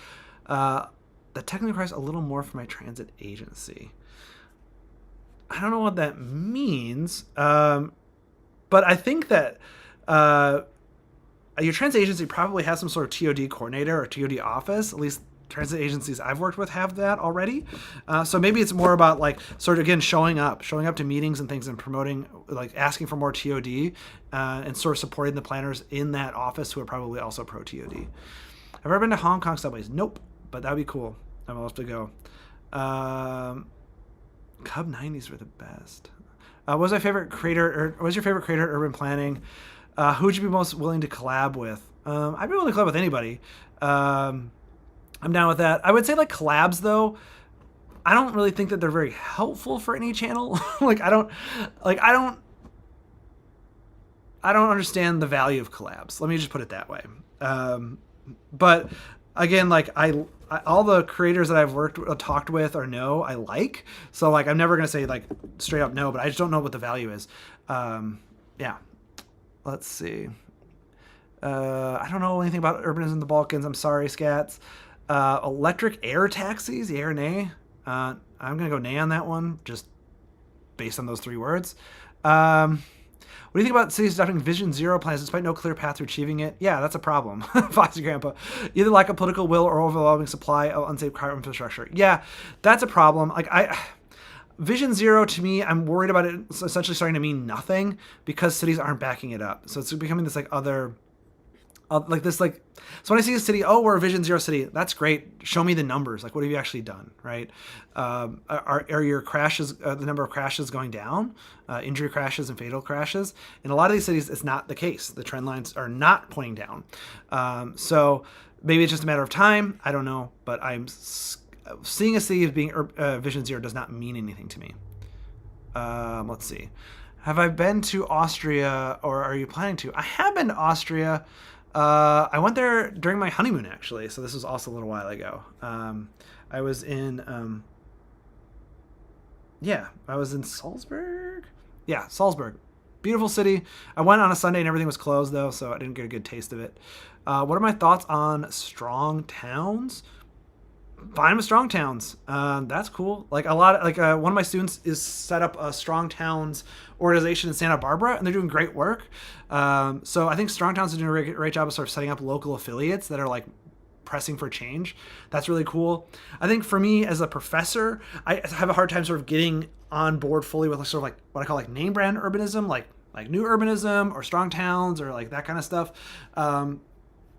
a little more from my transit agency? I don't know what that means, but I think that your transit agency probably has some sort of TOD coordinator or TOD office. At least transit agencies I've worked with have that already. So maybe it's more about like sort of, again, showing up to meetings and things and promoting, like asking for more TOD and sort of supporting the planners in that office who are probably also pro TOD. Have I ever been to Hong Kong subways? Nope, but that'd be cool. I would love to go. Cub 90s were the best. What was your favorite creator at Urban Planning? Who would you be most willing to collab with? I'd be willing to collab with anybody. I'm down with that. I would say like collabs though, I don't really think that they're very helpful for any channel. I don't understand the value of collabs. Let me just put it that way. But again, like I all the creators that I've talked with or know, I like. So like, I'm never going to say like straight up no, but I just don't know what the value is. Yeah. Let's see. I don't know anything about urbanism in the Balkans. I'm sorry, Scats. Electric air taxis, yay or nay? I'm going to go nay on that one, just based on those three words. What do you think about cities adopting Vision Zero plans despite no clear path to achieving it? Yeah, that's a problem. Foxy Grandpa. Either lack of political will or overwhelming supply of unsafe car infrastructure. Yeah, that's a problem. Vision Zero, to me, I'm worried about it essentially starting to mean nothing because cities aren't backing it up. So it's becoming this so when I see a city, oh, we're a Vision Zero city, that's great. Show me the numbers. Like, what have you actually done, right? Are your crashes, the number of crashes going down, injury crashes and fatal crashes? In a lot of these cities, it's not the case. The trend lines are not pointing down. So maybe it's just a matter of time. I don't know, but seeing a city as being Vision Zero does not mean anything to me. Let's see. Have I been to Austria, or are you planning to? I have been to Austria. I went there during my honeymoon, actually. So this was also a little while ago. I was in Salzburg. Yeah, Salzburg. beautiful city. I went on a Sunday and everything was closed though, so I didn't get a good taste of it. What are my thoughts on strong towns? Fine with strong towns. That's cool. Like one of my students is set up a strong towns organization in Santa Barbara, and they're doing great work. So I think strong towns are doing a great job of sort of setting up local affiliates that are like pressing for change. That's really cool. I think for me as a professor, I have a hard time sort of getting on board fully with sort of like what I call like name brand urbanism, like new urbanism or strong towns or like that kind of stuff.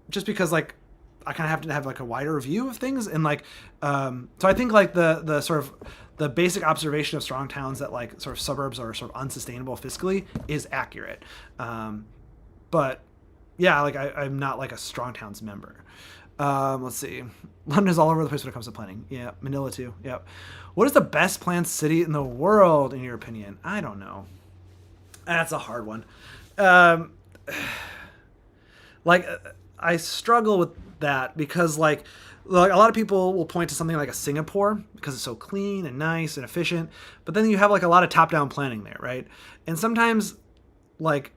Just because like I kind of have to have like a wider view of things, and like so I think like the sort of the basic observation of strong towns that like sort of suburbs are sort of unsustainable fiscally is accurate. But yeah, like I'm not like a strong towns member. Let's see. London is all over the place when it comes to planning. Yeah, Manila too. Yep. What is the best planned city in the world in your opinion? I don't know. That's a hard one. Like I struggle with that because like a lot of people will point to something like a Singapore because it's so clean and nice and efficient, but then you have like a lot of top-down planning there, right? And sometimes like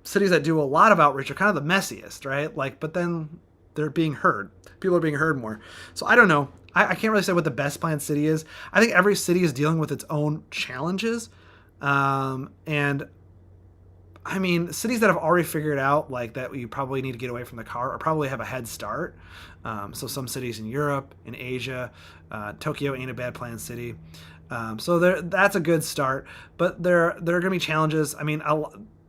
cities that do a lot of outreach are kind of the messiest, right? Like, but then they're being heard. People are being heard more. So I don't know. I can't really say what the best planned city is. I think every city is dealing with its own challenges. And I mean, cities that have already figured out like that you probably need to get away from the car or probably have a head start. So some cities in Europe, in Asia, Tokyo ain't a bad planned city. So that's a good start. But there are going to be challenges. I mean,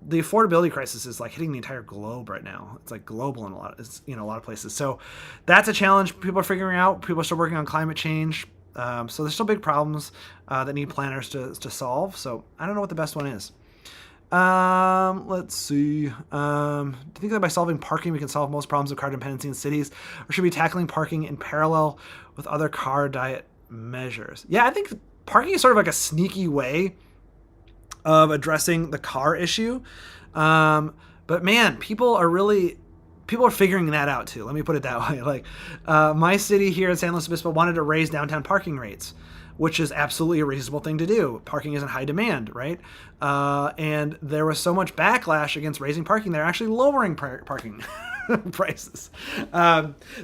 the affordability crisis is like hitting the entire globe right now. It's like global in a lot of places. So that's a challenge people are figuring out. People are still working on climate change. So there's still big problems that need planners to solve. So I don't know what the best one is. Let's see. Do you think that by solving parking, we can solve most problems of car dependency in cities, or should we be tackling parking in parallel with other car diet measures? Yeah, I think parking is sort of like a sneaky way of addressing the car issue. But man, people are figuring that out too. Let me put it that way. Like, my city here in San Luis Obispo wanted to raise downtown parking rates, which is absolutely a reasonable thing to do. Parking is in high demand, right? And there was so much backlash against raising parking, they're actually lowering parking prices.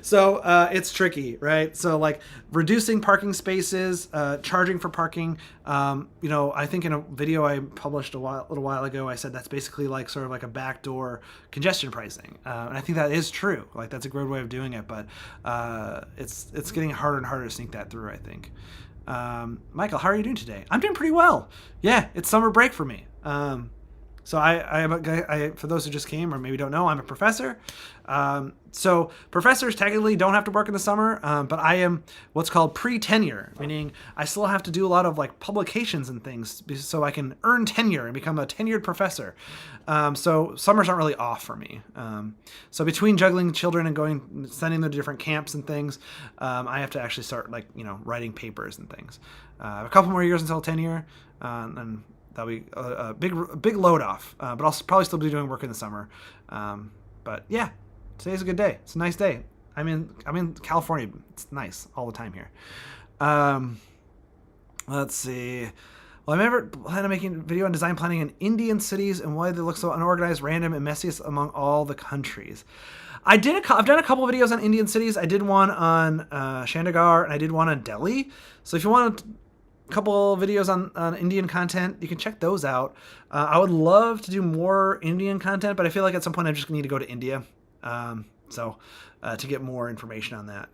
So it's tricky, right? So like reducing parking spaces, charging for parking. I think in a video I published a little while ago, I said that's basically like sort of like a backdoor congestion pricing. And I think that is true. Like that's a great way of doing it, but it's getting harder and harder to sneak that through, I think. Michael, how are you doing today? I'm doing pretty well. Yeah, it's summer break for me. So I for those who just came or maybe don't know, I'm a professor. So professors technically don't have to work in the summer, but I am what's called pre-tenure, meaning I still have to do a lot of like publications and things so I can earn tenure and become a tenured professor. So summers aren't really off for me. So between juggling children and sending them to different camps and things, I have to actually start like, writing papers and things. I have a couple more years until tenure, and that'll be a big load off, but I'll probably still be doing work in the summer. But yeah, today's a good day. It's a nice day. I'm in California. It's nice all the time here. Let's see. Well, I remember planning on making a video on design planning in Indian cities and why they look so unorganized, random, and messiest among all the countries. I've done a couple of videos on Indian cities. I did one on Chandigarh and I did one on Delhi. So if you want a couple videos on Indian content, you can check those out. I would love to do more Indian content, but I feel like at some point I just need to go to India. To get more information on that.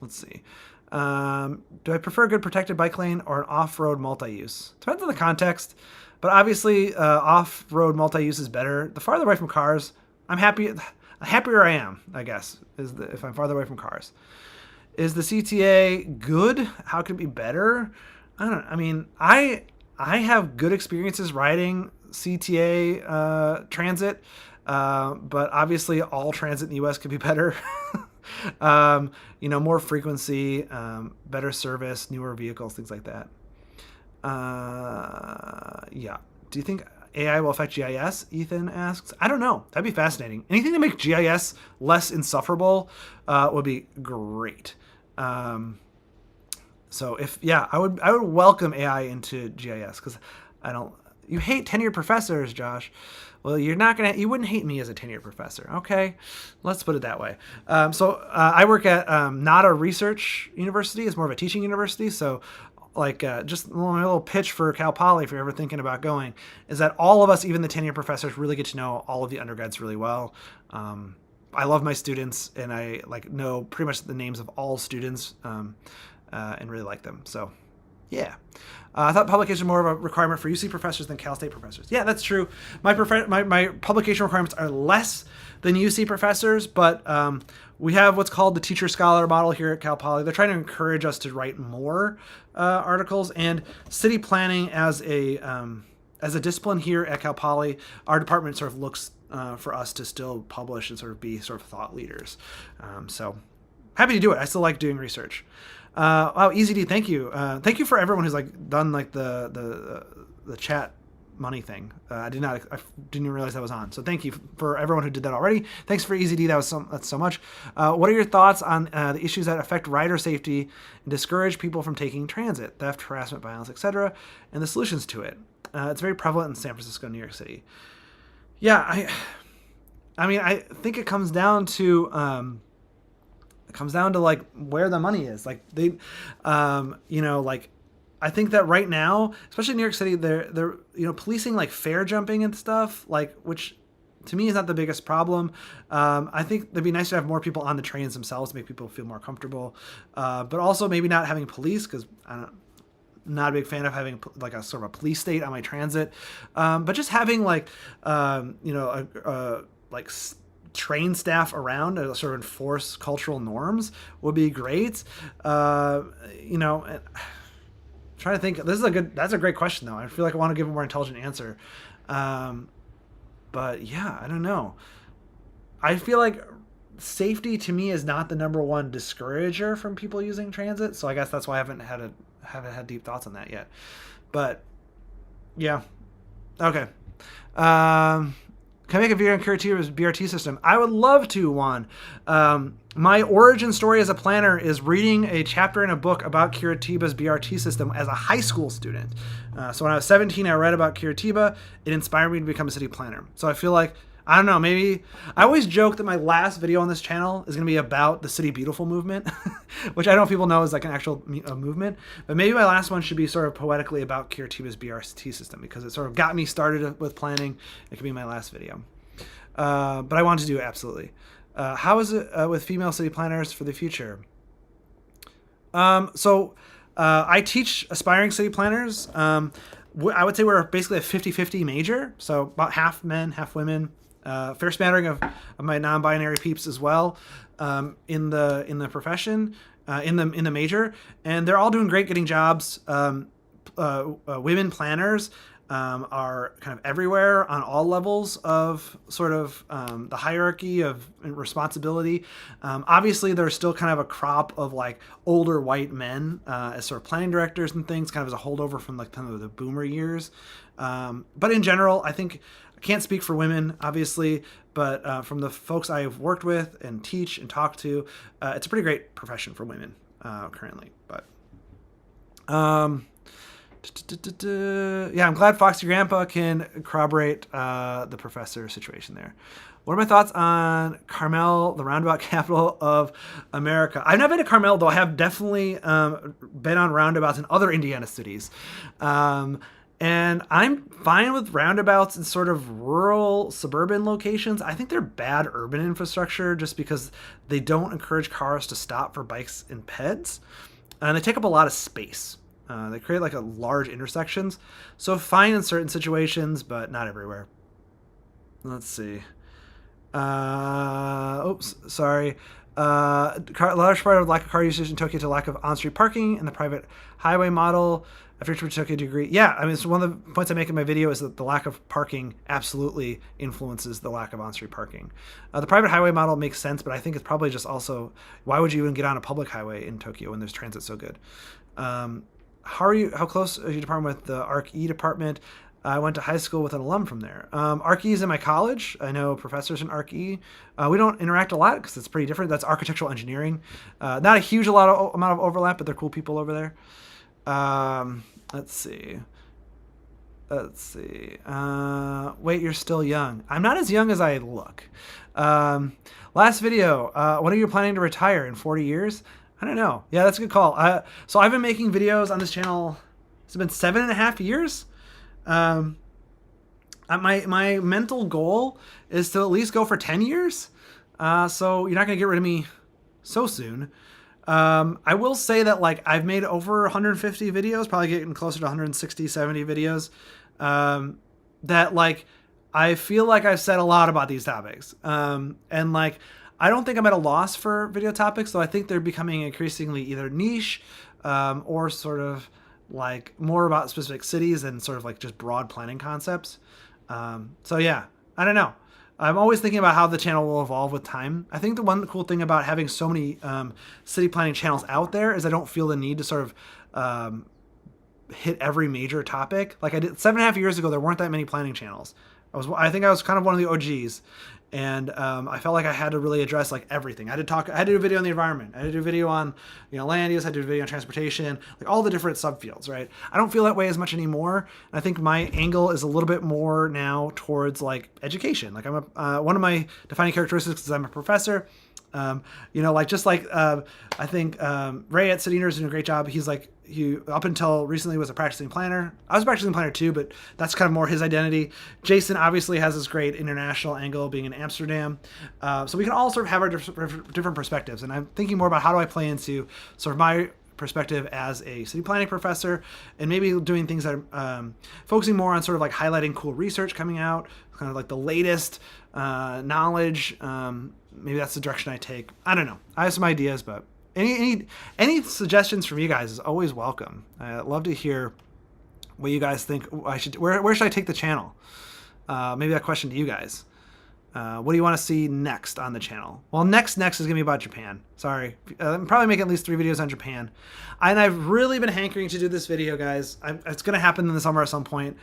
Let's see. Do I prefer a good protected bike lane or an off-road multi-use? Depends on the context, but obviously off-road multi-use is better. The farther away from cars, I'm happier I am, I guess, if I'm farther away from cars. Is the CTA good? How could it be better? I have good experiences riding CTA transit, but obviously all transit in the U.S. could be better. More frequency, better service, newer vehicles, things like that. Yeah. Do you think AI will affect GIS? Ethan asks. I don't know. That'd be fascinating. Anything to make GIS less insufferable would be great. I would welcome AI into GIS because You hate tenured professors, Josh. Well, you wouldn't hate me as a tenured professor. Okay. Let's put it that way. I work at not a research university. It's more of a teaching university. So just my little pitch for Cal Poly, if you're ever thinking about going, is that all of us, even the tenured professors, really get to know all of the undergrads really well. I love my students, and I know pretty much the names of all students, and really like them. So, yeah. I thought publication was more of a requirement for UC professors than Cal State professors. Yeah, that's true. My publication requirements are less than UC professors, but we have what's called the teacher-scholar model here at Cal Poly. They're trying to encourage us to write more articles, and city planning as a discipline here at Cal Poly, our department sort of looks for us to still publish and sort of be sort of thought leaders. So happy to do it. I still like doing research. Wow, EasyD, thank you. Thank you for everyone who's done the chat money thing. I didn't even realize that was on. So thank you for everyone who did that already. Thanks for EasyD. That's so much. What are your thoughts on the issues that affect rider safety and discourage people from taking transit, theft, harassment, violence, etc., and the solutions to it? It's very prevalent in San Francisco and New York City. Yeah, I think it comes down to where the money is. I think that right now, especially in New York City, they're policing fare jumping and stuff, which to me is not the biggest problem. I think it'd be nice to have more people on the trains themselves to make people feel more comfortable, but also maybe not having police, because I'm not a big fan of having a sort of a police state on my transit, but just having train staff around to sort of enforce cultural norms would be great. Trying to think. That's a great question though. I feel like I want to give a more intelligent answer. But yeah, I don't know. I feel like safety to me is not the number one discourager from people using transit. So I guess that's why I haven't had deep thoughts on that yet. But yeah. Okay. Can I make a video on Curitiba's BRT system? I would love to, Juan. My origin story as a planner is reading a chapter in a book about Curitiba's BRT system as a high school student. So when I was 17, I read about Curitiba. It inspired me to become a city planner. So I feel like, I don't know, maybe, I always joke that my last video on this channel is going to be about the City Beautiful movement, which I don't know if people know is an actual movement, but maybe my last one should be sort of poetically about Curitiba's BRT system, because it sort of got me started with planning. It could be my last video. But I want to do it, absolutely. How is it with female city planners for the future? I teach aspiring city planners. I would say we're basically a 50-50 major, so about half men, half women. Fair smattering of my non-binary peeps as well, in the profession, in the major, and they're all doing great, getting jobs. Women planners are kind of everywhere on all levels of sort of the hierarchy of responsibility. Obviously, there's still kind of a crop of older white men as sort of planning directors and things, kind of as a holdover from kind of the boomer years. But in general, I think, I can't speak for women, obviously, but from the folks I've worked with and teach and talk to, it's a pretty great profession for women currently. But yeah, I'm glad Foxy Grandpa can corroborate the professor situation there. What are my thoughts on Carmel, the roundabout capital of America? I've not been to Carmel, though. I have definitely been on roundabouts in other Indiana cities. And I'm fine with roundabouts in sort of rural, suburban locations. I think they're bad urban infrastructure just because they don't encourage cars to stop for bikes and peds. And they take up a lot of space. They create a large intersections. So fine in certain situations, but not everywhere. Let's see. Oops, sorry. Large part of lack of car usage in Tokyo to lack of on-street parking and the private highway model. After Tokyo degree, yeah, I mean, it's one of the points I make in my video is that the lack of parking absolutely influences the lack of on-street parking. The private highway model makes sense, but I think it's probably just also, why would you even get on a public highway in Tokyo when there's transit so good? How close is your department with the ARC-E department? I went to high school with an alum from there. ARC-E is in my college. I know professors in ARC-E. We don't interact a lot because it's pretty different. That's architectural engineering. Not a huge amount of overlap, but they're cool people over there. Let's see. Let's see. Wait, you're still young. I'm not as young as I look. Last video. When are you planning to retire in 40 years? I don't know. Yeah, that's a good call. So I've been making videos on this channel. It's been 7.5 years. My mental goal is to at least go for 10 years. So you're not gonna get rid of me so soon. I will say that like I've made over 150 videos, probably getting closer to 160, 70 videos. That like I feel like I've said a lot about these topics. And like I don't think I'm at a loss for video topics, though I think they're becoming increasingly either niche or sort of like more about specific cities and sort of like just broad planning concepts. So yeah, I don't know. I'm always thinking about how the channel will evolve with time. I think the one cool thing about having so many city planning channels out there is I don't feel the need to sort of hit every major topic. Like I did 7.5 years ago, there weren't that many planning channels. I think I was kind of one of the OGs. And I felt like I had to really address like everything. I had to do a video on the environment. I had to do a video on land use. I had to do a video on transportation, like all the different subfields, right? I don't feel that way as much anymore. And I think my angle is a little bit more now towards like education. Like I'm one of my defining characteristics is I'm a professor. I think Ray at City Nerds is doing a great job. He's like, he up until recently was a practicing planner. I was a practicing planner too, but that's kind of more his identity. Jason obviously has this great international angle being in Amsterdam. So we can all sort of have our different perspectives. And I'm thinking more about how do I play into sort of my perspective as a city planning professor and maybe doing things that are focusing more on sort of like highlighting cool research coming out, kind of like the latest knowledge. Maybe that's the direction I take. I don't know. I have some ideas, but any suggestions from you guys is always welcome. I'd love to hear what you guys think where should I take the channel? Maybe that question to you guys. What do you want to see next on the channel? Well, next is gonna be about Japan. Sorry, I'm probably making at least 3 videos on Japan, and I've really been hankering to do this video, guys. It's gonna happen in the summer at some point.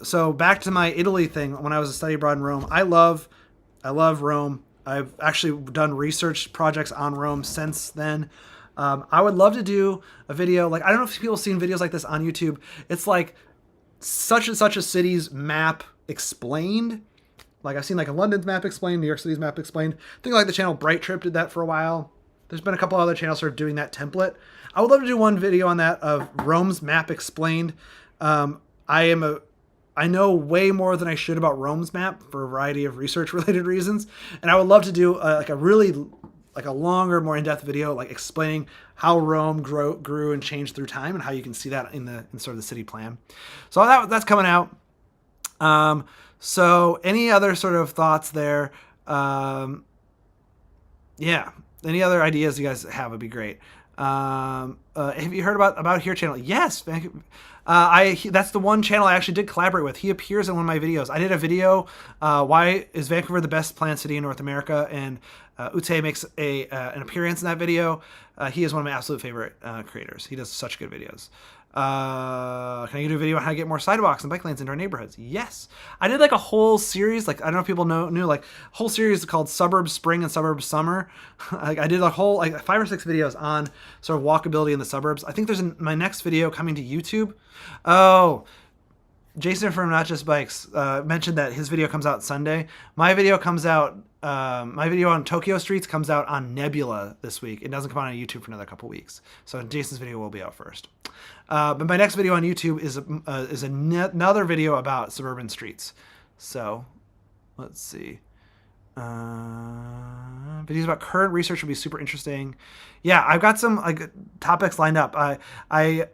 So back to my Italy thing. When I was a study abroad in Rome, I love Rome. I've actually done research projects on Rome since then. I would love to do a video, like, I don't know if people have seen videos like this on YouTube. It's like such and such a city's map explained. Like I've seen like a London's map explained, New York City's map explained. I think like the channel Bright Trip did that for a while. There's been a couple other channels sort of doing that template. I would love to do one video on that of Rome's map explained. I know way more than I should about Rome's map for a variety of research-related reasons, and I would love to do a longer, more in-depth video, like explaining how Rome grew and changed through time, and how you can see that in sort of the city plan. So that's coming out. So any other sort of thoughts there? Yeah, any other ideas you guys have would be great. Have you heard about Here channel? Yes. That's the one channel I actually did collaborate with. He appears in one of my videos. I did a video, why is Vancouver the best planned city in North America? And Ute makes an appearance in that video. He is one of my absolute favorite creators. He does such good videos. Can I do a video on how to get more sidewalks and bike lanes into our neighborhoods? Yes. I did like a whole series, like I don't know if people knew like a whole series called Suburb Spring and Suburb Summer. Like I did a whole like 5 or 6 videos on sort of walkability in the suburbs. I think there's my next video coming to YouTube. Oh, Jason from Not Just Bikes mentioned that his video comes out Sunday. My video comes out, my video on Tokyo streets comes out on Nebula this week. It doesn't come out on YouTube for another couple weeks. So Jason's video will be out first. But my next video on YouTube is another video about suburban streets. So let's see. Videos about current research would be super interesting. Yeah, I've got some like topics lined up. I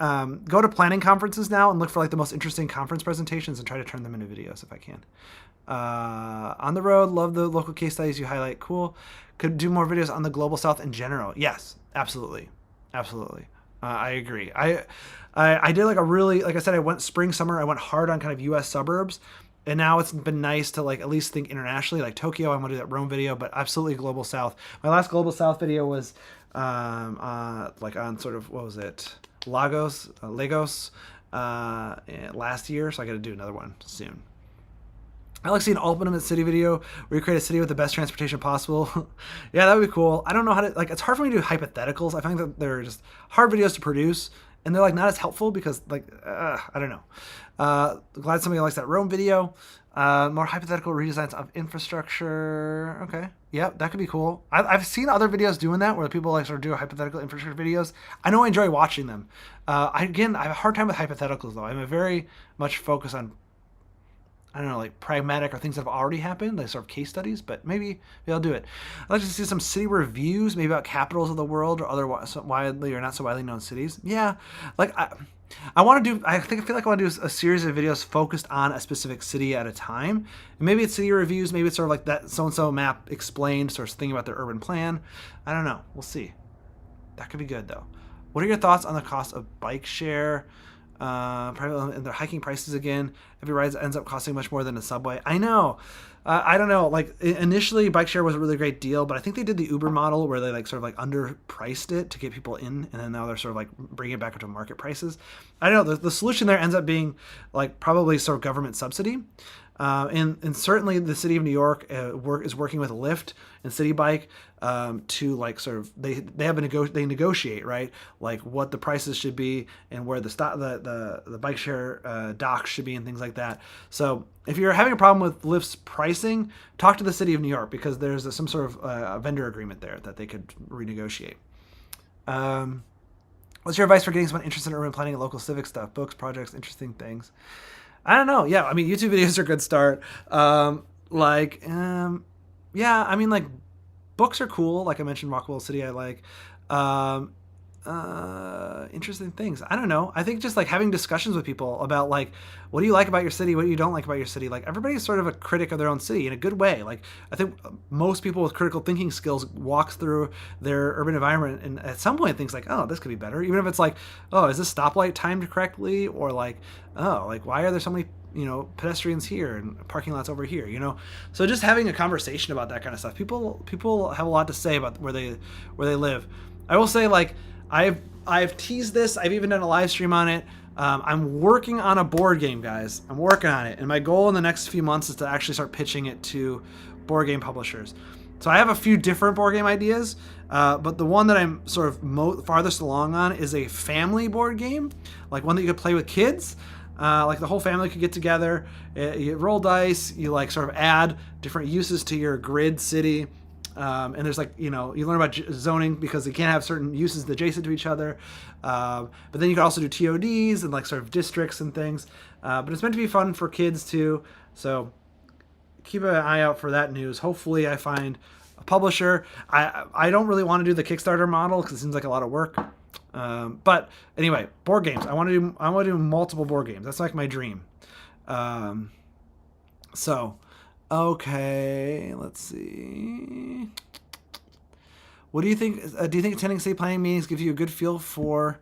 go to planning conferences now and look for like the most interesting conference presentations and try to turn them into videos if I can. On the road, love the local case studies you highlight. Cool. Could do more videos on the global south in general. Yes, absolutely. I agree. I did like a really, like I said, I went spring, summer, I went hard on kind of US suburbs. And now it's been nice to like at least think internationally, like Tokyo. I'm gonna do that Rome video, but absolutely global south. My last global south video was like on sort of, what was it, Lagos last year. So I got to do another one soon. I like seeing an ultimate city video where you create a city with the best transportation possible. Yeah, that would be cool. I don't know how to, like, it's hard for me to do hypotheticals. I find that they're just hard videos to produce, and they're like not as helpful because like I don't know. Glad somebody likes that Rome video. More hypothetical redesigns of infrastructure. Okay. Yeah, that could be cool. I've seen other videos doing that where people like sort of do hypothetical infrastructure videos. I know I enjoy watching them. I have a hard time with hypotheticals though. I'm a very much focused on, I don't know, like pragmatic or things that have already happened, like sort of case studies, but maybe I'll do it. I'd like to see some city reviews, maybe about capitals of the world or other widely or not so widely known cities. Yeah, like I want to do, I feel like I want to do a series of videos focused on a specific city at a time. And maybe it's city reviews, maybe it's sort of like that so-and-so map explained, sort of thinking about their urban plan. I don't know. We'll see. That could be good though. What are your thoughts on the cost of bike share? And their hiking prices again. Every ride ends up costing much more than a subway. I know. I don't know. Like initially, bike share was a really great deal, but I think they did the Uber model where they like sort of like underpriced it to get people in, and then now they're sort of like bringing it back up to market prices. I don't know. The solution there ends up being like probably sort of government subsidy. And certainly the city of New York is working with Lyft and City Bike to like sort of they negotiate, right, like what the prices should be and where the bike share docks should be and things like that. So if you're having a problem with Lyft's pricing, talk to the city of New York because there's some sort of vendor agreement there that they could renegotiate. What's your advice for getting someone interested in urban planning and local civic stuff, books, projects, interesting things? I don't know. Yeah, I mean, YouTube videos are a good start. Yeah, I mean, like, books are cool. Like I mentioned, Rockwell City, I like. Interesting things. I don't know. I think just like having discussions with people about like, what do you like about your city? What do you don't like about your city? Like everybody's sort of a critic of their own city in a good way. Like I think most people with critical thinking skills walks through their urban environment and at some point thinks like, oh, this could be better. Even if it's like, oh, is this stoplight timed correctly? Or like, oh, like why are there so many, pedestrians here and parking lots over here, So just having a conversation about that kind of stuff. People have a lot to say about where they live. I will say like, I've teased this. I've even done a live stream on it. I'm working on a board game, guys. I'm working on it. And my goal in the next few months is to actually start pitching it to board game publishers. So I have a few different board game ideas, but the one that I'm sort of farthest along on is a family board game, like one that you could play with kids. Like the whole family could get together, you roll dice, you like sort of add different uses to your grid city. And there's like, you learn about zoning because they can't have certain uses adjacent to each other. But then you can also do TODs and like sort of districts and things. But it's meant to be fun for kids too. So keep an eye out for that news. Hopefully I find a publisher. I don't really want to do the Kickstarter model because it seems like a lot of work. But anyway, board games. I want to do multiple board games. That's like my dream. Okay, let's see. What do you think? Do you think attending city planning meetings gives you a good feel for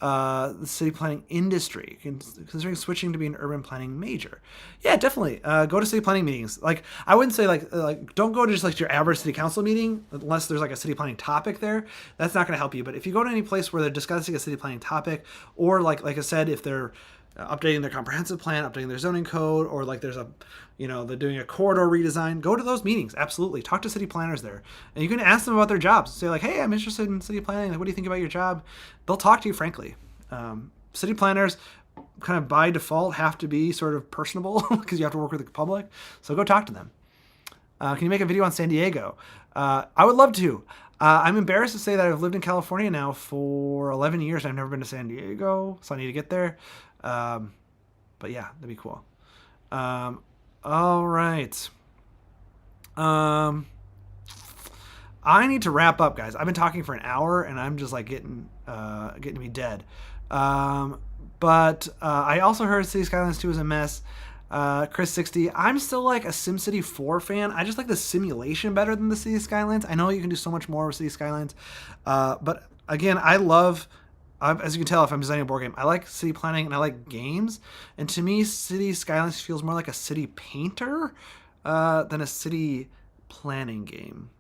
the city planning industry, considering switching to be an urban planning major? Yeah, definitely. Go to city planning meetings. Like, I wouldn't say like don't go to just like your average city council meeting unless there's like a city planning topic there. That's not going to help you. But if you go to any place where they're discussing a city planning topic, or like I said, if they're updating their comprehensive plan, updating their zoning code, or like there's they're doing a corridor redesign, go to those meetings. Absolutely. Talk to city planners there. And you can ask them about their jobs. Say like, hey, I'm interested in city planning. Like, what do you think about your job? They'll talk to you frankly. City planners kind of by default have to be sort of personable because you have to work with the public. So go talk to them. Can you make a video on San Diego? I would love to. I'm embarrassed to say that I've lived in California now for 11 years. I've never been to San Diego, so I need to get there. But yeah, that'd be cool. All right. I need to wrap up, guys. I've been talking for an hour and I'm just like getting to be dead. But I also heard City Skylines 2 is a mess. Chris60, I'm still like a SimCity 4 fan. I just like the simulation better than the City Skylines. I know you can do so much more with City Skylines. But again, as you can tell, if I'm designing a board game, I like city planning and I like games. And to me, City Skylines feels more like a city painter than a city planning game.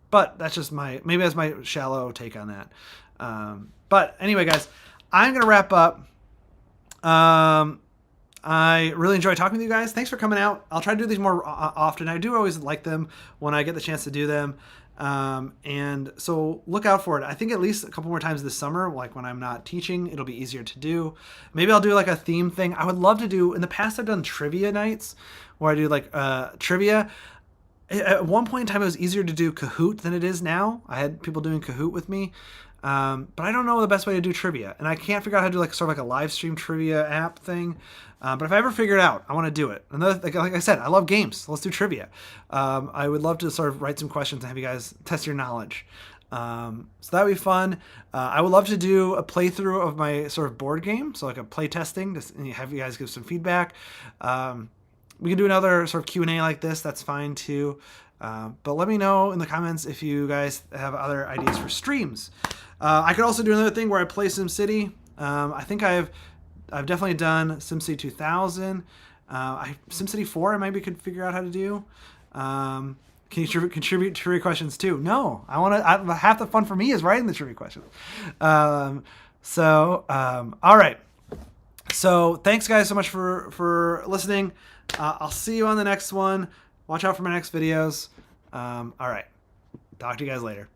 But that's just maybe that's my shallow take on that. But anyway, guys, I'm going to wrap up. I really enjoy talking with you guys. Thanks for coming out. I'll try to do these more often. I do always like them when I get the chance to do them. And so look out for it. I think at least a couple more times this summer, like when I'm not teaching, it'll be easier to do. Maybe I'll do like a theme thing. I would love to do, in the past I've done trivia nights where I do like trivia. At one point in time, it was easier to do Kahoot than it is now. I had people doing Kahoot with me. But I don't know the best way to do trivia. And I can't figure out how to do like sort of like a live stream trivia app thing. But if I ever figure it out, I want to do it. Another, like I said, I love games. So let's do trivia. I would love to sort of write some questions and have you guys test your knowledge. So that would be fun. I would love to do a playthrough of my sort of board game. So like a play testing, just have you guys give some feedback. We can do another sort of Q&A like this. That's fine too. But let me know in the comments if you guys have other ideas for streams. I could also do another thing where I play SimCity. I think I've definitely done SimCity 2000. SimCity 4 I maybe could figure out how to do. Can you contribute trivia questions too? No, half the fun for me is writing the trivia questions. All right. So thanks guys so much for listening. I'll see you on the next one. Watch out for my next videos. All right. Talk to you guys later.